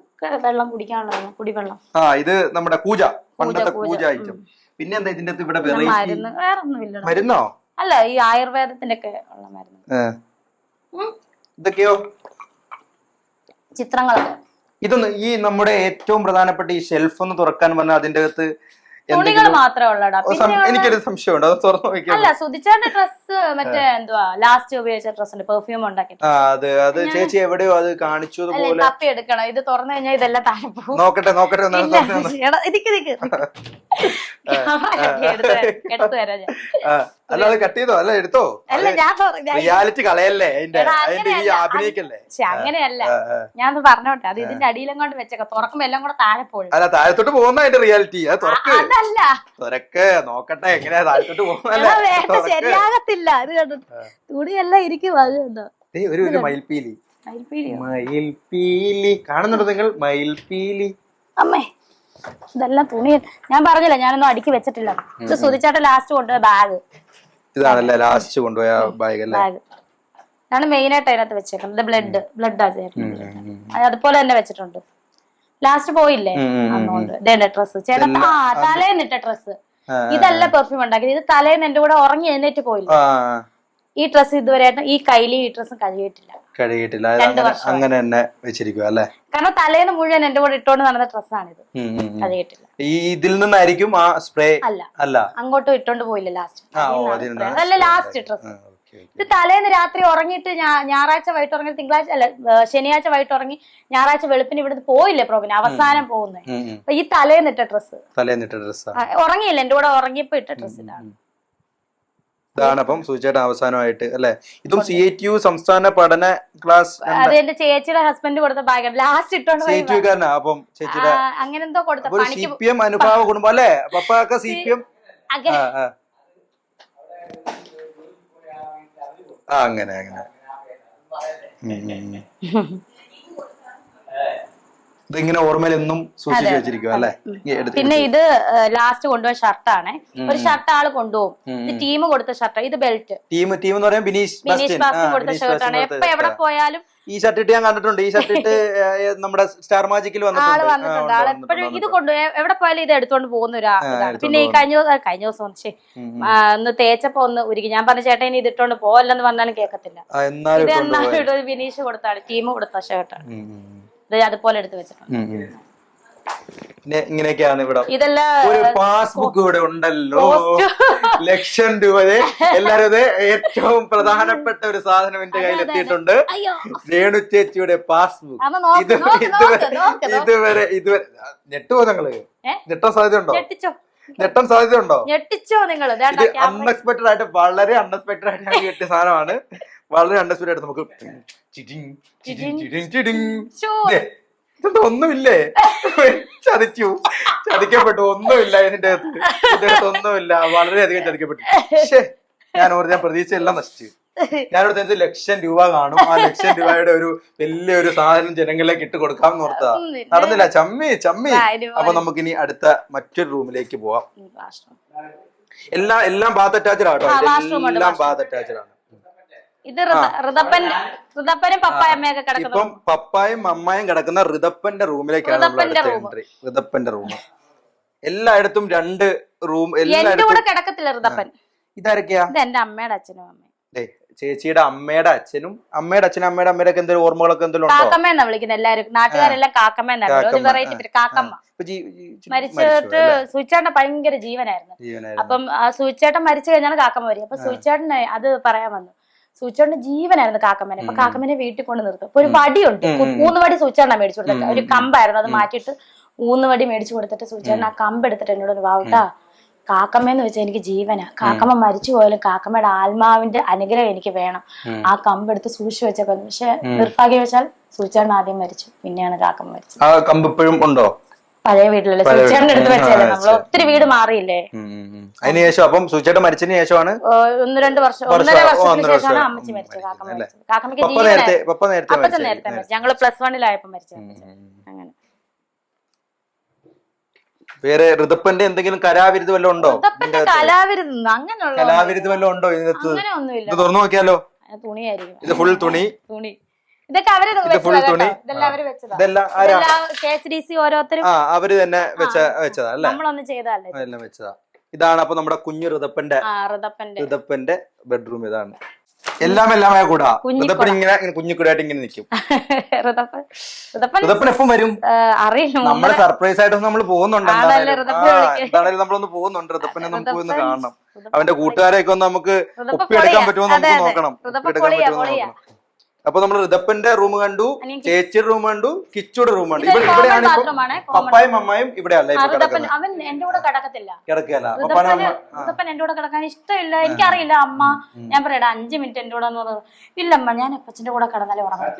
[SPEAKER 2] വെള്ളം കുടിക്കാനുള്ളതാണ്, കുടിവെള്ളം.
[SPEAKER 1] ഇത് നമ്മുടെ കൂജ, പണ്ടത്തെ കൂജ ഐറ്റം. പിന്നെ എന്താ ഇതിന്റെ ഇവിടെ
[SPEAKER 2] മരുന്ന്? വേറെ ഒന്നുമില്ല.
[SPEAKER 1] മരുന്നോ?
[SPEAKER 2] അല്ല, ഈ ആയുർവേദത്തിന്റെ ഒക്കെ ഉള്ള മരുന്ന്.
[SPEAKER 1] ഇതൊക്കെയോ
[SPEAKER 2] ചിത്രങ്ങളൊക്കെ.
[SPEAKER 1] ഇതൊന്ന് ഈ നമ്മുടെ ഏറ്റവും പ്രധാനപ്പെട്ട ഈ ഷെൽഫ് ഒന്ന് തുറക്കാൻ പറഞ്ഞാൽ അതിന്റെ അകത്ത്
[SPEAKER 2] തുണികൾ മാത്രമേ ഉള്ളടാ.
[SPEAKER 1] എനിക്കൊരു സംശയമുണ്ട്, അത് തുറന്നു നോക്കിയാൽ.
[SPEAKER 2] അല്ല, സുധിച്ചാന്റെ ഡ്രസ് മറ്റേ എന്തുവാ ലാസ്റ്റ് ഉപയോഗിച്ച ഡ്രസ്സിന്റെ പെർഫ്യൂം ഉണ്ടാക്കിട്ട്
[SPEAKER 1] അത് ചേച്ചി എവിടെയോ അത് കാണിച്ചതുപോലെ
[SPEAKER 2] തപ്പി എടുക്കണം. ഇത് തുറന്നു കഴിഞ്ഞാൽ ഇതെല്ലാം താഴെ പോകും.
[SPEAKER 1] നോക്കട്ടെ
[SPEAKER 2] എടുത്തു തരാം ഞാൻ.
[SPEAKER 1] അല്ല, അത് കട്ട് ചെയ്തോ? അല്ല, എടുത്തോ?
[SPEAKER 2] അല്ല, ഞാൻ
[SPEAKER 1] റിയാലിറ്റി കളയല്ലേ അഭിനയിക്കല്ലേ?
[SPEAKER 2] അങ്ങനെയല്ല, ഞാൻ പറഞ്ഞോട്ടെ. അത് ഇതിന്റെ അടിയിലെങ്ങോട്ട് വെച്ചേക്കാം. തുറക്കുമ്പോ എല്ലാം കൂടെ താഴെ പോകും.
[SPEAKER 1] അല്ല, താഴത്തോട്ട് പോകുന്ന അതിന്റെ റിയാലിറ്റി.
[SPEAKER 2] അതല്ല,
[SPEAKER 1] നോക്കട്ടെ എങ്ങനെയാ താഴത്തോട്ട് പോകുന്ന.
[SPEAKER 2] ശരിയാകത്തില്ല. അത് കണ്ടു തുണിയെല്ലാം ഇരിക്കും. അത് കണ്ടോ?
[SPEAKER 1] ഒരു മയിൽപീലി കാണുന്നുണ്ടോ നിങ്ങൾ? മയിൽപീലി.
[SPEAKER 2] അമ്മേ, ഇതെല്ലാം തുണി. ഞാൻ പറഞ്ഞില്ല, ഞാനൊന്നും അടുക്കി വെച്ചിട്ടില്ല. ഇത് സുധിച്ചാട്ട ലാസ്റ്റ് കൊണ്ടുപോയ ബാഗ്.
[SPEAKER 1] ഇതാണല്ലേ ലാസ്റ്റ് കൊണ്ടുപോയ ബാഗ്?
[SPEAKER 2] ആണ് മെയിൻ ആയിട്ട് അതിനകത്ത് വെച്ചേക്കുന്നത്. ബ്ലഡ് അതുപോലെ തന്നെ വെച്ചിട്ടുണ്ട്. ലാസ്റ്റ് പോയില്ലേ അന്നുകൊണ്ട് ഇതേണ്ട ഡ്രസ്സ് ചേട്ടൻ തലേന്നിട്ട ഡ്രസ്സ്. ഇതല്ല പെർഫ്യൂം ഉണ്ടാക്കിയത്, ഇത് തലേന്ന് എന്റെ കൂടെ ഉറങ്ങി എഴുന്നേറ്റ് പോയില്ല. ഈ ഡ്രസ്സ് ഇതുവരെയായിട്ട് ഈ കയ്യിലും ഈ ഡ്രസ്സും കഴുകിയിട്ടില്ല.
[SPEAKER 1] അങ്ങനെ തന്നെ വെച്ചിരിക്കുക അല്ലേ?
[SPEAKER 2] കാരണം തലേന്ന് മുഴുവൻ എന്റെ കൂടെ ഇട്ടോണ്ട് നടന്ന ഡ്രസ്സാണിത്, കഴുകിയിട്ടില്ല.
[SPEAKER 1] ഇതിൽ നിന്നായിരിക്കും ആ സ്പ്രേ? അല്ല,
[SPEAKER 2] അങ്ങോട്ടും ഇട്ടോണ്ട് പോയില്ല ലാസ്റ്റ്. അതല്ല ലാസ്റ്റ് ഡ്രസ്സ്. ഇത് തലേന്ന് രാത്രി ഉറങ്ങിയിട്ട് ഞായറാഴ്ച വൈകിട്ട് ഉറങ്ങി, തിങ്കളാഴ്ച അല്ല ശനിയാഴ്ച വൈകിട്ട് ഉറങ്ങി, ഞായറാഴ്ച വെളുപ്പിന് ഇവിടുന്ന് പോയില്ലേ പ്രോഗ്രാം അവസാനം പോകുന്നത്. അപ്പൊ ഈ തലേന്നിട്ട ഡ്രസ്സ് ഉറങ്ങിയില്ല, എന്റെ കൂടെ ഉറങ്ങിയപ്പോ ഇട്ട ഡ്രസ്സ് ഇതാണ്.
[SPEAKER 1] ഇതാണ് അപ്പം സൂചിച്ചേട്ടൻ അവസാനമായിട്ട് അല്ലെ? ഇതും CITU സംസ്ഥാന പഠന ക്ലാസ്.
[SPEAKER 2] അത് എന്റെ ചേച്ചിയുടെ ഹസ്ബൻഡ് കൊടുത്ത ബാഗാണ്, ലാസ്റ്റ് ഇട്ടോണ്ട്
[SPEAKER 1] CITU-കാരനാ. അപ്പം ചേച്ചിയുടെ
[SPEAKER 2] അങ്ങനെ എന്തോ കൊടുത്ത
[SPEAKER 1] CPM അനുഭാവ കുടുംബം അല്ലെ? പപ്പൊക്കെ CPM. അങ്ങനെ ഇതിങ്ങനെ ഓർമ്മയിൽ എന്നും സൂക്ഷിച്ചു വെച്ചിരിക്കും അല്ലെ?
[SPEAKER 2] പിന്നെ ഇത് ലാസ്റ്റ് കൊണ്ടുപോയ ഷർട്ടാണ്. ഒരു ഷർട്ട് ആള് കൊണ്ടുപോകും, ഇത് ടീം കൊടുത്ത ഷർട്ട്. ഇത് ബെൽറ്റ്
[SPEAKER 1] ടീം എന്ന് പറയാൻ ബിനീഷ്
[SPEAKER 2] കൊടുത്ത ഷർട്ടാണ്. എപ്പോ എവിടെ പോയാലും
[SPEAKER 1] ഈ ഷർട്ട് ഇട്ട് ഞാൻ കണ്ടിട്ടുണ്ട്. ഈ ഷർട്ട് ഇട്ട് നമ്മുടെ സ്റ്റാർ മാജിക്കിൽ
[SPEAKER 2] വന്നിട്ടുണ്ട്. ആള് എപ്പോഴും ഇത് കൊണ്ടുപോയി എവിടെ പോയാലും ഇത് എടുത്തോണ്ട് പോകുന്ന ഒരാളാണ്. പിന്നെ ഈ കഴിഞ്ഞ ദിവസം ഒന്ന് തേച്ചപ്പോ ഒന്ന് ഉരുക്കി. ഞാൻ പറഞ്ഞ ചേട്ടാ ഇനി ഇത് ഇട്ടോണ്ട് പോവല്ലെന്ന് പറഞ്ഞാലും കേൾക്കത്തില്ല. ഇത് എന്നാലും ബിനീഷ് കൊടുത്താണ്, ടീം കൊടുത്ത ഷർട്ടാണ്. അതുപോലെ എടുത്ത് വെച്ചിട്ടുണ്ട്.
[SPEAKER 1] ഇങ്ങനെയൊക്കെയാണ് ഇവിടെ.
[SPEAKER 2] ഇതെല്ലാം
[SPEAKER 1] ഒരു പാസ്ബുക്ക് ഇവിടെ ഉണ്ടല്ലോ, ലക്ഷം രൂപയെ. എല്ലാരും ഇത് ഏറ്റവും പ്രധാനപ്പെട്ട ഒരു സാധനം എന്റെ കയ്യിൽ എത്തിയിട്ടുണ്ട്. രേണു ചേച്ചിയുടെ പാസ്ബുക്ക്. ഇതുവരെ ഞെട്ടുപോ നിങ്ങള്? ഞെട്ടാൻ സാധ്യത ഉണ്ടോ? ഞെട്ടാൻ സാധ്യത ഉണ്ടോ?
[SPEAKER 2] ഞെട്ടിച്ചോ നിങ്ങൾ?
[SPEAKER 1] അൺഎക്സ്പെക്ടഡ് ആയിട്ട്, വളരെ അൺഎക്സ്പെക്ടഡ് ആയിട്ട് ഞാൻ കിട്ടിയ സാധനമാണ്. വളരെ അൺഎക്സ്പെക്ടഡ് ആയിട്ട് നമുക്ക് ഒന്നുമില്ലേ? ചതിക്കപ്പെട്ടു. ഒന്നുമില്ല ഇതിന്റെ അകത്ത് ഒന്നുമില്ല. വളരെയധികം ചതിക്കപ്പെട്ടു. പക്ഷേ ഞാൻ പ്രതീക്ഷ എല്ലാം നശിച്ചു. ഞാനിവിടെ ലക്ഷം രൂപ കാണും, ആ ലക്ഷം രൂപയുടെ ഒരു വലിയൊരു സാധനം ജനങ്ങളിലേക്ക് ഇട്ട് കൊടുക്കാം എന്ന് ഓർത്താ. നടന്നില്ല. ചമ്മി. അപ്പൊ നമുക്കിനി അടുത്ത മറ്റൊരു റൂമിലേക്ക് പോവാം. എല്ലാം ബാത്ത് അറ്റാച്ച്ഡ് ആട്ടോ. എല്ലാം ബാത്ത് അറ്റാച്ച്ഡ് ആണ്.
[SPEAKER 2] ഇത് ഋതപ്പനും പപ്പായമ്മയൊക്കെ കിടക്കുന്നു.
[SPEAKER 1] ഇപ്പം പപ്പായും അമ്മായും കിടക്കുന്ന ഋതപ്പന്റെ റൂമിലേക്കാണ് എൻട്രി. ഋതപ്പന്റെ റൂം എല്ലായിടത്തും 2 റൂം.
[SPEAKER 2] എന്റെ കൂടെ കിടക്കത്തില്ല ഋതപ്പൻ.
[SPEAKER 1] ഇതാരൊക്കെയാ?
[SPEAKER 2] ഇത് എന്റെ അമ്മയുടെ അച്ഛനും അമ്മയും.
[SPEAKER 1] ചേച്ചിയുടെ അമ്മയുടെ അച്ഛനും അമ്മയുടെ അമ്മയൊക്കെ എന്തെങ്കിലും ഓർമ്മകളൊക്കെ എന്തെങ്കിലും ഉണ്ടോ?
[SPEAKER 2] കാക്കമ്മയെന്നാ വിളിക്കുന്നത് എല്ലാരും. നാട്ടുകാരെല്ലാം കാക്കമ്മയെന്നാണ്. ഒരു വെറൈറ്റി പേര് കാക്കമ്മ. മരിച്ചിട്ട് സുചേട്ടൻ ഭയങ്കര ജീവനായിരുന്നു. അപ്പം സുചേട്ടൻ മരിച്ചു കഴിഞ്ഞാണ് കാക്കമ്മ വരിക. അപ്പൊ സുചേട്ടന് അത് പറയാൻ വന്നു. സൂച്ചേട്ടന്റെ ജീവനായിരുന്നു കാക്കമ്മനെ. അപ്പൊ കാക്കമ്മനെ വീട്ടിൽ കൊണ്ട് നിർത്തും. അപ്പൊ ഒരു വടിയുണ്ട്, ഊന്നുവടി സൂച്ചേട്ടനാ മേടിച്ചു കൊടുത്തിട്ട്. ഒരു കമ്പായിരുന്നു, അത് മാറ്റിയിട്ട് ഊന്നുവടി മേടിച്ചു കൊടുത്തിട്ട് സൂച്ചേട്ടൻ ആ കമ്പ് എടുത്തിട്ട് എന്നോട് വാവട്ടാ, കാക്കമ്മയെന്ന് വെച്ചാൽ എനിക്ക് ജീവനാ. കാക്കമ്മ മരിച്ചു പോയാലും കാക്കമ്മയുടെ ആത്മാവിന്റെ അനുഗ്രഹം എനിക്ക് വേണം. ആ കമ്പെടുത്ത് സൂക്ഷിച്ചു വെച്ചേക്കുന്നു. പക്ഷെ നിർഭാഗ്യവശാൽ സൂച്ചേട്ടൻ ആദ്യം മരിച്ചു, പിന്നെയാണ് കാക്കമ്മ മരിച്ചത്.
[SPEAKER 1] ആ കമ്പ് ഇപ്പോഴും ഉണ്ടോ?
[SPEAKER 2] പഴയ വീട്ടിലല്ലേ സൂച്ചേട്ടന്റെ അടുത്ത് വെച്ചല്ലേ. നമ്മള് ഒത്തിരി വീട് മാറിയില്ലേ.
[SPEAKER 1] അതിനുശേഷം അപ്പം സൂച്ചേട്ടൻ മരിച്ചതിന് ശേഷമാണ്
[SPEAKER 2] 1-2 വർഷം 1.5 വർഷത്തിന് ശേഷമാണ് അമ്മച്ചി മരിച്ചത്. കാക്കമ്മ മരിച്ചത്. കാക്കമ്മക്ക് അപ്പച്ചൻ നേരത്തെ മരിച്ചു. ഞങ്ങള് +1-ലായപ്പോ മരിച്ചു. അങ്ങനെ
[SPEAKER 1] വേറെ ഋതപ്പന്റെ എന്തെങ്കിലും കലാവിരുത് വല്ലതും ഉണ്ടോ?
[SPEAKER 2] കലാവിരുത് അങ്ങനെയുള്ള
[SPEAKER 1] കലാവിരുത് വല്ലതും ഉണ്ടോ ഇതിനകത്ത്? ഇത് തുറന്നു നോക്കിയാലോ?
[SPEAKER 2] തുണിയായിരിക്കും.
[SPEAKER 1] ഇത് ഫുൾ തുണി.
[SPEAKER 2] ഇതൊക്കെ അവര് ഓരോരുത്തരും
[SPEAKER 1] അവര് തന്നെ വെച്ചതാ അല്ലേ?
[SPEAKER 2] നമ്മളൊന്നും ചെയ്തല്ലേ
[SPEAKER 1] വെച്ചതാ. ഇതാണ് അപ്പൊ നമ്മുടെ കുഞ്ഞു ഋതപ്പന്റെ ബെഡ്റൂം. ഇതാണ് എല്ലാമായ കൂടാ. ഋതപ്പൻ ഇങ്ങനെ കുഞ്ഞിക്കൂടായിട്ട് ഇങ്ങനെ നിൽക്കും. ഋതപ്പൻ എപ്പം വരും
[SPEAKER 2] അറിയില്ല.
[SPEAKER 1] നമ്മള് സർപ്രൈസ് ആയിട്ട് നമ്മൾ പോകുന്നുണ്ട്. എന്തായാലും നമ്മളൊന്ന് പോകുന്നുണ്ട്. ഋതപ്പനെ നമുക്ക് ഒന്ന് കാണണം. അവന്റെ കൂട്ടുകാരെയൊക്കെ ഒന്ന് നമുക്ക് ഒപ്പിയെടുക്കാൻ പറ്റുമോ നമുക്ക് നോക്കണം. അപ്പൊ നമ്മൾ ഋതപ്പന്റെ റൂം കണ്ടു, ചേച്ചിയുടെ റൂം കണ്ടു, കിച്ചുയുടെ റൂം കണ്ടു. ഇവിടെയാണ് പപ്പായും അമ്മയും ഇവിടെ അല്ല
[SPEAKER 2] അവൻ എന്റെ കൂടെ കിടക്കത്തില്ല.
[SPEAKER 1] കിടക്കല്ല.
[SPEAKER 2] എന്റെ കൂടെ കിടക്കാൻ ഇഷ്ടമില്ല. എനിക്കറിയില്ല. അമ്മ ഞാൻ പറയടാ 5 മിനിറ്റ് എന്റെ കൂടെ എന്ന് പറഞ്ഞു. ഇല്ലമ്മ ഞാൻ അപ്പച്ചന്റെ കൂടെ കിടന്നാലേ ഉറങ്ങും.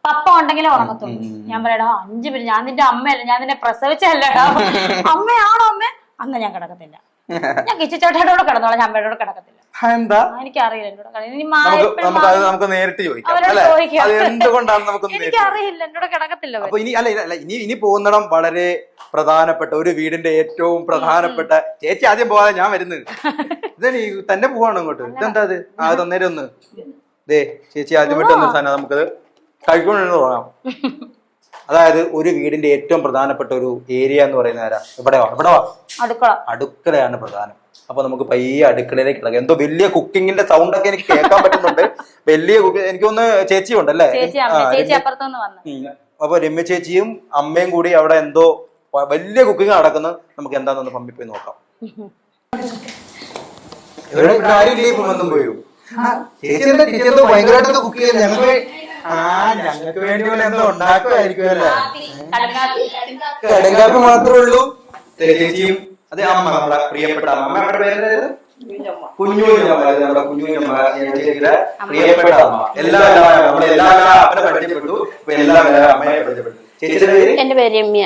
[SPEAKER 2] പപ്പ ഉണ്ടെങ്കിലേ ഉറങ്ങത്തുള്ളൂ. ഞാൻ പറയടാ 5 മിനിറ്റ്, ഞാൻ നിന്റെ അമ്മയല്ല, ഞാൻ നിന്നെ പ്രസവിച്ചല്ലേടാ. അമ്മയാണോ അമ്മ? അന്ന് ഞാൻ കിടക്കത്തില്ല. ഞാൻ കിച്ചുചേട്ടയുടെ കൂടെ കിടന്നോളാം, ഞാൻ അമ്മയുടെ കൂടെ കിടക്കത്തില്ല.
[SPEAKER 1] എന്താ
[SPEAKER 2] എനിക്കറിയില്ല.
[SPEAKER 1] നമുക്ക് നേരിട്ട് ചോദിക്കാം എന്തുകൊണ്ടാണ് നമുക്ക്.
[SPEAKER 2] എനിക്കറിയില്ല, എന്നോട് കിടക്കത്തില്ല.
[SPEAKER 1] അപ്പൊ ഇനി പോകുന്നിടം വളരെ പ്രധാനപ്പെട്ട ഒരു വീടിന്റെ ഏറ്റവും പ്രധാനപ്പെട്ട. ചേച്ചി ആദ്യം പോവാതെ ഞാൻ വരുന്നത്. ഇതേ തന്നെ പോവാണോ ഇങ്ങോട്ട്? ഇതെന്താ അത്? തന്നേരം ഒന്ന് ദേ ചേച്ചി ആദ്യമായിട്ട് വന്ന സാധനം നമുക്കത് കഴിക്കണമെന്ന് തോന്നാം. അതായത് ഒരു വീടിന്റെ ഏറ്റവും പ്രധാനപ്പെട്ട ഒരു ഏരിയ എന്ന് പറയുന്ന ആരാ? ഇവിടെ വാ അടുക്കളയാണ് പ്രധാനം. അപ്പൊ നമുക്ക് പയ്യെ അടുക്കളയിലേക്ക് കിടക്കാം. എന്തോ വലിയ കുക്കിങ്ങിന്റെ സൗണ്ട് ഒക്കെ എനിക്ക് കേൾക്കാൻ പറ്റുന്നുണ്ട്. വലിയ എനിക്കൊന്ന് ചേച്ചി ഉണ്ടല്ലേ? അപ്പൊ രമ്യ ചേച്ചിയും അമ്മയും കൂടി അവിടെ എന്തോ വലിയ കുക്കിംഗ് നടക്കുന്നത്. നമുക്ക് എന്താണെന്ന് പമ്പി പോയി നോക്കാം. ഭയങ്കരമായിട്ട് കുക്ക് ചെയ്യാൻ ഞങ്ങൾക്ക് വേണ്ടി പോലെ എന്തോ ഉണ്ടാക്കുമായിരിക്കും അല്ലേ? കടങ്കാപ്പി മാത്രമേ ഉള്ളൂ. ചേച്ചിയും അതെ അമ്മ, നമ്മുടെ പ്രിയപ്പെട്ട അമ്മയുടെ പേര് കുഞ്ഞുഞ്ഞമ്മ, നമ്മുടെ കുഞ്ഞുഞ്ഞമ്മ ചേച്ചിയുടെ പ്രിയപ്പെട്ട അമ്മ. നമ്മളെല്ലാ അപ്പനെ പരിചയപ്പെട്ടു, എല്ലാ അമ്മയെ പരിചയപ്പെട്ടു. ചേച്ചിയുടെ പേര്?
[SPEAKER 2] എന്റെ പേര് രമ്യ.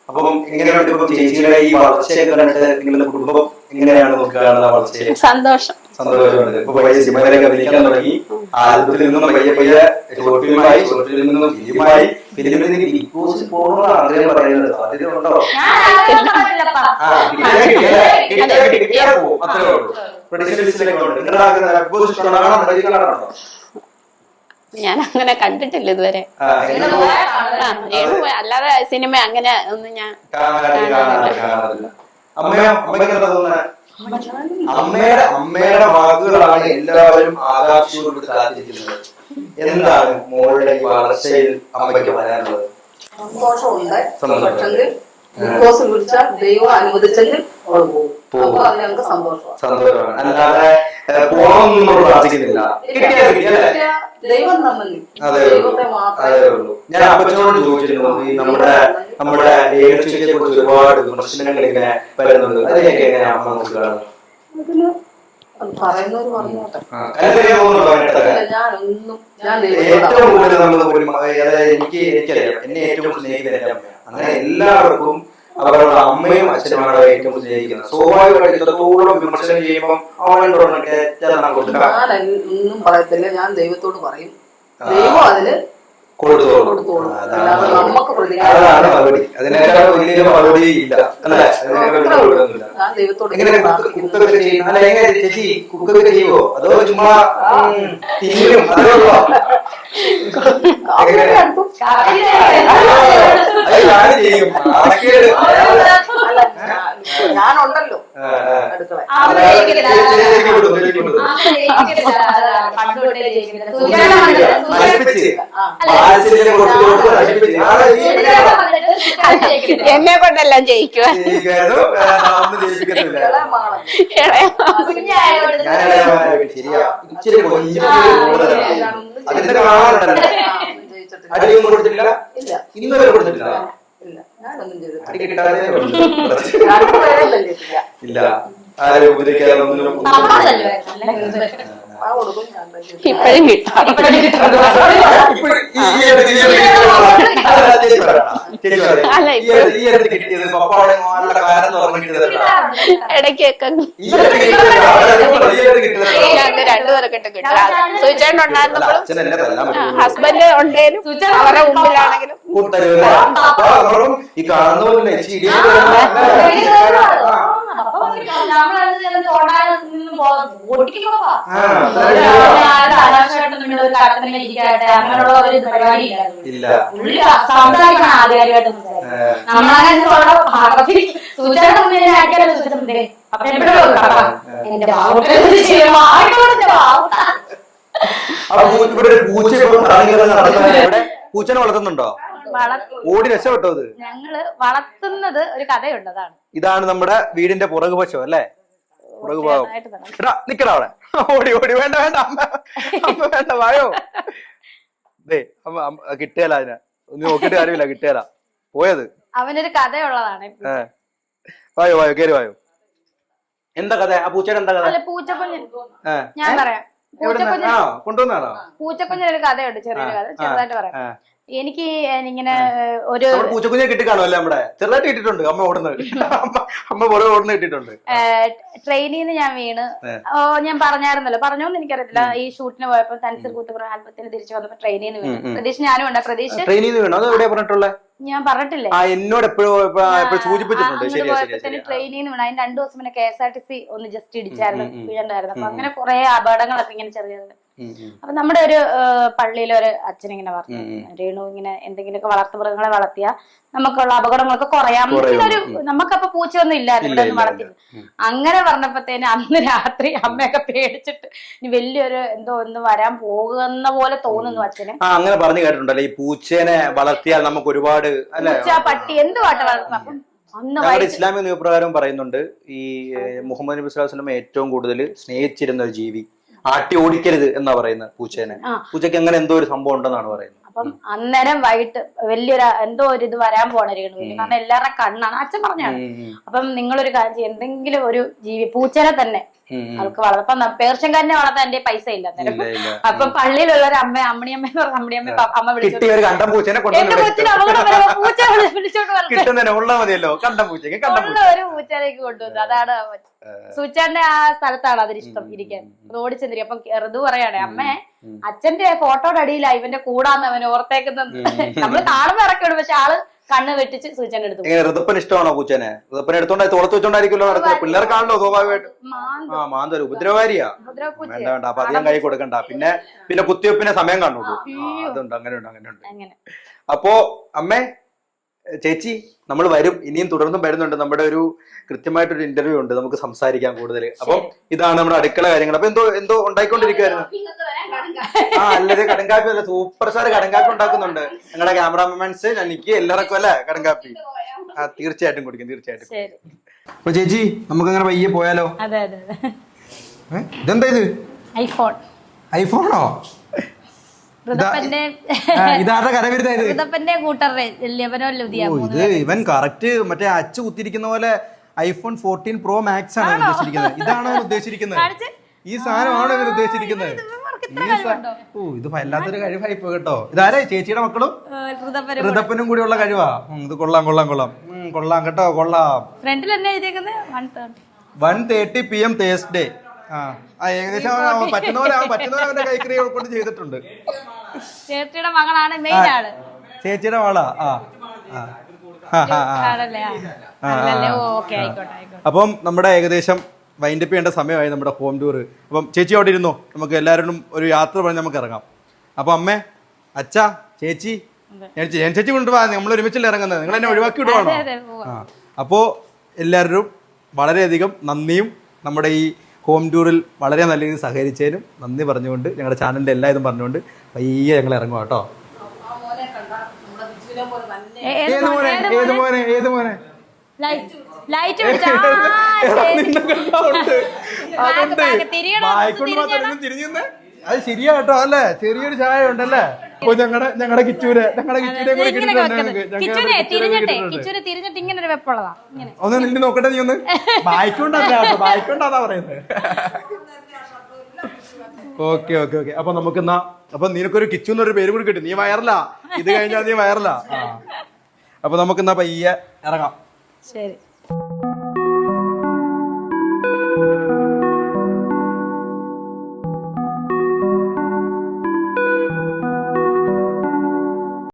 [SPEAKER 1] അപ്പം എങ്ങനെയുണ്ട് ഇപ്പം ചേച്ചിയുടെ ഈ വളർച്ചയൊക്കെ കണ്ടിട്ട് നിങ്ങളുടെ കുടുംബം എങ്ങനെയാണ് നോക്കുകയാണ് വളർച്ചയെ? സന്തോഷമുണ്ട്. ഇപ്പൊ പയ്യെ സിനിമയിലൊക്കെ അഭിനയിക്കാൻ തുടങ്ങി. ആൽബത്തിൽ നിന്നും പയ്യെ ഷോർട്ട് ഫിലിമായി, ഷോർട്ട് ഫിലിമിൽ നിന്നും ഫിലിമായി, ഫിലിമിൽ നിന്ന് ബിഗ് ബോസ് പോകണമെന്നാണ് അദ്ദേഹം പറയുന്നത്. സാധ്യതയുണ്ടോ? കിട്ടിയാൽ പോകും, അത്രേ ഉള്ളൂ. പ്രൊഡക്ഷൻ ലിസ്റ്റിലൊക്കെ ഉണ്ട്. നിങ്ങളുടെ ബിഗ് ബോസ് ഇഷ്ടമാണോ?
[SPEAKER 5] ഞാൻ അങ്ങനെ കണ്ടിട്ടില്ല ഇതുവരെ. അല്ലാതെ സിനിമ അങ്ങനെ ഒന്നും ഞാൻ
[SPEAKER 1] അമ്മയുടെ വാക്കുകളാണ് എല്ലാവരും ആകാംക്ഷയോട് കാത്തിരിക്കുന്നത്. എന്താണ് മോളുടെ ഈ വളർച്ചയിൽ അമ്മയ്ക്ക് പറയാനുള്ളത്?
[SPEAKER 4] സന്തോഷമുണ്ട്. ബിക്കോസ് വിളിച്ചാൽ ദൈവം അനുവദിച്ചെങ്കിൽ ഞങ്ങൾക്ക്
[SPEAKER 1] സന്തോഷമാണ്. അല്ലാതെ പോകണമെന്നും നമ്മൾ പ്രാർത്ഥിക്കുന്നില്ല.
[SPEAKER 4] ദൈവം നമ്മൾ ദൈവത്തെ മാത്രമേ.
[SPEAKER 1] ഞാൻ അപ്പച്ചനോട് ചോദിച്ചിരുന്നു, ഈ നമ്മുടെ ഏകദേശത്തെ കുറിച്ച് ഒരുപാട് വിമർശനങ്ങൾ ഇങ്ങനെ വരുന്നുണ്ട്. അതിനൊക്കെ എങ്ങനെയാണ് അമ്മ നോക്കുകയാണ്?
[SPEAKER 4] പറയുന്നവര് പറഞ്ഞോട്ടെ.
[SPEAKER 1] ഏറ്റവും കൂടുതൽ നമ്മൾ എനിക്കറിയാം, എന്നെ ഏറ്റവും സ്നേഹിക്കുന്ന എന്റെ അമ്മയാണ്. അങ്ങനെ എല്ലാവർക്കും അവരുടെ അമ്മയും അച്ഛനുമാണ് ഏറ്റവും സ്നേഹിക്കുന്നത്. സ്വാഭാവികമായിട്ട് ഇത്രത്തോളം വിമർശനം ചെയ്യുമ്പോൾ
[SPEAKER 4] ഞാനൊന്നും പറയത്തില്ല, ഞാൻ ദൈവത്തോട് പറയും. ദൈവം അതിന് കൊടുത്തോളൂ. നമുക്ക്
[SPEAKER 1] അതാണ് മറുപടി. അതിനേക്കാൾ വലിയ മറുപടി ഇല്ല അല്ലേ?
[SPEAKER 4] ഞാൻ ദൈവത്തോട്
[SPEAKER 1] ചേച്ചി കുക്കൊക്കെ ചെയ്യുവോ? അതോ ചുമ്മാ തിന്നും? അതോ
[SPEAKER 4] ഞാനുണ്ടല്ലോ അടുക്കള.
[SPEAKER 5] എന്നെ കൊണ്ടെല്ലാം ജയിക്കുക.
[SPEAKER 1] അടിയൊന്നും കൊടുത്തിട്ടില്ല? ഇന്നുവരെ കൊടുത്തിട്ടില്ല? ഇല്ല. ആരും ഉപദ്രവിക്കാനൊന്നും
[SPEAKER 5] ഇപ്പഴും കിട്ടും. ഇടയ്ക്കൊക്കെ രണ്ടുപേരൊക്കെ കിട്ടും. സുചേട്ടൻ ഉണ്ടായിരുന്നപ്പോഴും ഹസ്ബൻഡ് ഉണ്ടേലും അവരുടെ മുമ്പിലാണെങ്കിലും
[SPEAKER 1] ഈ കാണുന്ന പൂച്ചനെ വളർത്തുന്നുണ്ടോ? ഓടി രക്ഷപ്പെട്ടോ? അത്
[SPEAKER 2] ഞങ്ങള് വളർത്തുന്നത് ഒരു കഥയുണ്ടതാണ്.
[SPEAKER 1] ഇതാണ് നമ്മുടെ വീടിന്റെ പുറകു വശം അല്ലേ? പുറകു ഭാഗം. നിക്കട അവിടെ. ഓടി ഓടി വേണ്ട വേണ്ട അമ്മ വേണ്ട വായോ. കിട്ടിയാല അതിനെ ഒന്ന് നോക്കിട്ട് കാര്യമില്ല, കിട്ടിയാല പോയത്.
[SPEAKER 2] അവനൊരു കഥയുള്ളതാണ്.
[SPEAKER 1] വായോ വായോ കേറി വായോ. എന്താ കഥ? ആ പൂച്ചയുടെ എന്താ കഥ?
[SPEAKER 2] പൂച്ചക്കുഞ്ഞ് ഞാൻ പറയാം.
[SPEAKER 1] കൊണ്ടുവന്നാണോ?
[SPEAKER 2] പൂച്ചക്കുഞ്ഞൊരു കഥയുണ്ട്, ചെറിയൊരു കഥ, ചെറുതായിട്ട് പറയാം. എനിക്ക് ഇങ്ങനെ ഒരു
[SPEAKER 1] പൂച്ചക്കുഞ്ഞെ കിട്ടിക്കാണോ? അല്ലേ നമ്മുടെ ചെറുതായിട്ട് കിട്ടിയിട്ടുണ്ട്. അമ്മ ഓടുന്നത് അമ്മ പുറകെ ഓടുന്ന കിട്ടിയിട്ടുണ്ട്.
[SPEAKER 2] ട്രെയിനിൽ നിന്ന് ഞാൻ വീണ്. ഞാൻ പറഞ്ഞായിരുന്നല്ലോ, പറഞ്ഞോന്ന് എനിക്കറിയത്തില്ല. ഈ ഷൂട്ടിന് പോയപ്പോ തൻസീർ കൂത്തുപുറം ആൽബത്തിന് തിരിച്ചു വന്നപ്പോ ട്രെയിനിൽ നിന്ന് വീണു. പ്രതീക്ഷ ഞാനും ഉണ്ട്. പ്രതീക്ഷ
[SPEAKER 1] ട്രെയിനിൽ നിന്ന് വീണു. അത് എവിടെയാ പറഞ്ഞിട്ടുള്ളത്?
[SPEAKER 2] ഞാൻ പറഞ്ഞിട്ടില്ലേ
[SPEAKER 1] എന്നോട് എപ്പോഴും സൂചിപ്പിച്ചിട്ടുണ്ട്. ശരിയാ ശരിയാ.
[SPEAKER 2] ട്രെയിനിൽ നിന്ന് വീണ അതിന് 2 ദിവസം പിന്നെ KSRTC ഒന്ന് ജസ്റ്റ് ഇടിച്ചായിരുന്നു, വീഴണ്ടായിരുന്നു. അപ്പൊ അങ്ങനെ കുറെ അപകടങ്ങളൊക്കെ ഇങ്ങനെ ചെറിയത്. അപ്പൊ നമ്മുടെ ഒരു പള്ളിയിലൊരു അച്ഛനിങ്ങനെ പറഞ്ഞു, രേണു ഇങ്ങനെ എന്തെങ്കിലുമൊക്കെ വളർത്തുമൃഗങ്ങളെ വളർത്തിയാൽ നമുക്കുള്ള അപകടങ്ങളൊക്കെ കുറയാം. നമുക്കപ്പൊ പൂച്ചയൊന്നും ഇല്ലായിരുന്നു, ഇവിടെ ഒന്നും വളർത്തില്ല. അങ്ങനെ പറഞ്ഞപ്പോഴത്തേന് അന്ന് രാത്രി അമ്മയൊക്കെ പേടിച്ചിട്ട് ഇനി വലിയൊരു എന്തോ ഒന്ന് വരാൻ പോകുന്ന പോലെ തോന്നുന്നു അച്ഛന്.
[SPEAKER 1] അങ്ങനെ പറഞ്ഞു കേട്ടിട്ടുണ്ടല്ലോ, ഈ പൂച്ചേനെ വളർത്തിയാൽ നമുക്ക് ഒരുപാട്
[SPEAKER 2] പൂച്ച പട്ടി എന്ത് പാട്ട് വളർത്തും. അപ്പം
[SPEAKER 1] ഞങ്ങളുടെ ഇസ്ലാമിക നിയമപ്രകാരം പറയുന്നുണ്ട്, ഈ മുഹമ്മദ് നബി സ്വല്ലല്ലാഹു അലൈഹി വസല്ലം ഏറ്റവും കൂടുതൽ സ്നേഹിച്ചിരുന്ന ഒരു ജീവി ആട്ടി ഓടിക്കരുത് എന്നാ പറയുന്നത് പൂച്ചേനെ. പൂച്ചയ്ക്ക് അങ്ങനെ എന്തോ ഒരു സംഭവം ഉണ്ടെന്നാണ് പറയുന്നത്.
[SPEAKER 2] അപ്പം അന്നേരം വൈകിട്ട് വലിയൊരു എന്തോ ഒരു ഇത് വരാൻ പോണ രേണുവിന്, കാരണം എല്ലാവരുടെ കണ്ണാണ് അച്ഛൻ പറഞ്ഞാണ്. അപ്പം നിങ്ങളൊരു കാര്യം ചെയ്യും, എന്തെങ്കിലും ഒരു ജീവി പൂച്ചനെ തന്നെ അവൾക്ക് വളർത്താം. പേർഷ്യൻകാരനെ വളർത്താൻ എന്റെ പൈസ ഇല്ല അന്നേരം. അപ്പം പള്ളിയിലുള്ള ഒരു അമ്മ അമ്മണിയമ്മ എന്ന് പറഞ്ഞ അമ്മണിയമ്മ അമ്മ വിളിച്ചോണ്ട് എന്റെ കൊച്ചിന് അപകടം വരുമ്പോ പൂച്ച വിളിച്ചോണ്ട് ഉള്ള ഒരു പൂച്ചയിലേക്ക് കൊണ്ടുവന്നു. അതാണ് സൂച്ചാന്റെ ആ സ്ഥലത്താണ് അതിനിഷ്ടം ഇരിക്കാൻ. അത് ഓടിച്ചെന്നിരിക്കും. അപ്പം ഋതു പറയാണ്, അമ്മേ അച്ഛന്റെ ഫോട്ടോയുടെ അടിയിലാ ഇവന്റെ കൂടാന്ന് അവൻ ഓർത്തേക്കുന്നത്. നമ്മള് കാണുമ്പോ ഇറക്കിവിടും, പക്ഷെ ആള് കണ്ണ് വെട്ടിച്ച് സൂചന എടുത്തു.
[SPEAKER 1] ഋതുപ്പൻ ഇഷ്ടമാണോ പൂച്ചനെ? ഋതുപ്പനെ എടുത്തോണ്ട് തോളത്ത് വെച്ചോണ്ടായിരിക്കുമല്ലോ നടക്കുന്നത്. പിള്ളേർക്കാണല്ലോ സ്വാഭാവികമായിട്ട്. മാന്തൊരു ഉപദ്രവകാരിയാ, വേണ്ട വേണ്ട. അപ്പൊ അധികം കൈ കൊടുക്കണ്ട. പിന്നെ കുത്തിവെപ്പിനെ സമയം കാണുള്ളൂ. അതുണ്ട്, അങ്ങനെയുണ്ട്. അപ്പോ അമ്മേ, ചേച്ചി, നമ്മൾ വരും, ഇനിയും തുടർന്നും വരുന്നുണ്ട്. നമ്മുടെ ഒരു കൃത്യമായിട്ടൊരു ഇന്റർവ്യൂ ഉണ്ട്, നമുക്ക് സംസാരിക്കാൻ കൂടുതൽ. അപ്പൊ ഇതാണ് നമ്മുടെ അടുക്കള കാര്യങ്ങൾ. അപ്പൊ എന്തോ ഉണ്ടായിക്കൊണ്ടിരിക്കുവായിരുന്നു. അല്ലത് കടങ്കാപ്പി അല്ല, സൂപ്പർ സ്റ്റാർ കടങ്കാപ്പി ഉണ്ടാക്കുന്നുണ്ട് ഞങ്ങളുടെ ക്യാമറാമാൻസ്. എനിക്ക് എല്ലാവർക്കും അല്ലേ കടങ്കാപ്പി? തീർച്ചയായിട്ടും കുടിക്കും, തീർച്ചയായിട്ടും. അപ്പൊ ചേച്ചി, നമുക്ക് അങ്ങനെ വയ്യെ പോയാലോ? ഇതെന്താ ഇത്? ഐഫോണോ? ഇത് ഇവൻ കറക്റ്റ് മറ്റേ അച്ചു കുത്തിരിക്കുന്ന പോലെ iPhone 14 Pro Max ആണ് ഉദ്ദേശിച്ചിരിക്കുന്നത്. ഇതാണോ ഉദ്ദേശിച്ചിരിക്കുന്നത്? ഈ സാധനമാണോ ഇവർ ഉദ്ദേശിച്ചിരിക്കുന്നത്? ഇത് വല്ലാത്തൊരു കഴിവായി ഇപ്പൊ കേട്ടോ. ഇതാരാ ചേച്ചിയുടെ മക്കളും ഋതപ്പനും കൂടി ഉള്ള കഴിവാ. ഇത് കൊള്ളാം കേട്ടോ, കൊള്ളാം. 1:30 PM തേഴ്സ്ഡേ. ഏകദേശം പറ്റുന്ന പോലെ അവന്റെ കൈക്കറി കൊണ്ട് ചെയ്തിട്ടുണ്ട്.
[SPEAKER 2] ചേച്ചിയുടെ മകളാണ് മെയിൻ ആള്.
[SPEAKER 1] ചേച്ചിയുടെ മകളാ? അപ്പം നമ്മുടെ ഏകദേശം വൈൻഡപ്പ് ചെയ്യേണ്ട സമയമായി നമ്മുടെ ഹോം ടൂർ. അപ്പം ചേച്ചി അവിടെ ഇരുന്നോ, നമുക്ക് എല്ലാവരും ഒരു യാത്ര പറഞ്ഞ് നമുക്ക് ഇറങ്ങാം. അപ്പൊ അമ്മേ, അച്ഛാ, ചേച്ചി, ഞാൻ ചേച്ചി കൊണ്ടുപോവാ, നമ്മൾ ഒരുമിച്ചല്ലേ ഇറങ്ങുന്നത്, നിങ്ങൾ എന്നെ ഒഴിവാക്കി വിടുവാണോ? അപ്പോ എല്ലാവരും വളരെയധികം നന്ദിയും നമ്മുടെ ഈ ഹോം ടൂറിൽ വളരെ നല്ല രീതിയിൽ സഹകരിച്ചതിനും നന്ദി പറഞ്ഞുകൊണ്ട്, ഞങ്ങളുടെ ചാനലിന്റെ എല്ലാ ഇതും പറഞ്ഞുകൊണ്ട് പയ്യെ ഞങ്ങൾ ഇറങ്ങും കേട്ടോ. ഏത് മോനെ? അത് ശരിയാ കേട്ടോ, അല്ലേ? ചെറിയൊരു ചായ ഉണ്ടല്ലേ? അപ്പൊ ഞങ്ങളുടെ കിച്ചൂരെ കൂടി ഒന്ന് നിന്നെ നോക്കട്ടെ, നീ ഒന്ന് ബായിക്കൊണ്ടാ പറയുന്നത്. ഓക്കെ. അപ്പൊ നമുക്കെന്നാ, അപ്പൊ നിനക്കൊരു കിച്ചു എന്നൊരു പേര് കൂടി കിട്ടും. നീ വയറല്ല, ഇത് കഴിഞ്ഞാൽ നീ വയറല്ല. അപ്പൊ നമുക്കെന്നാ പയ്യെ ഇറങ്ങാം.
[SPEAKER 2] ശരി.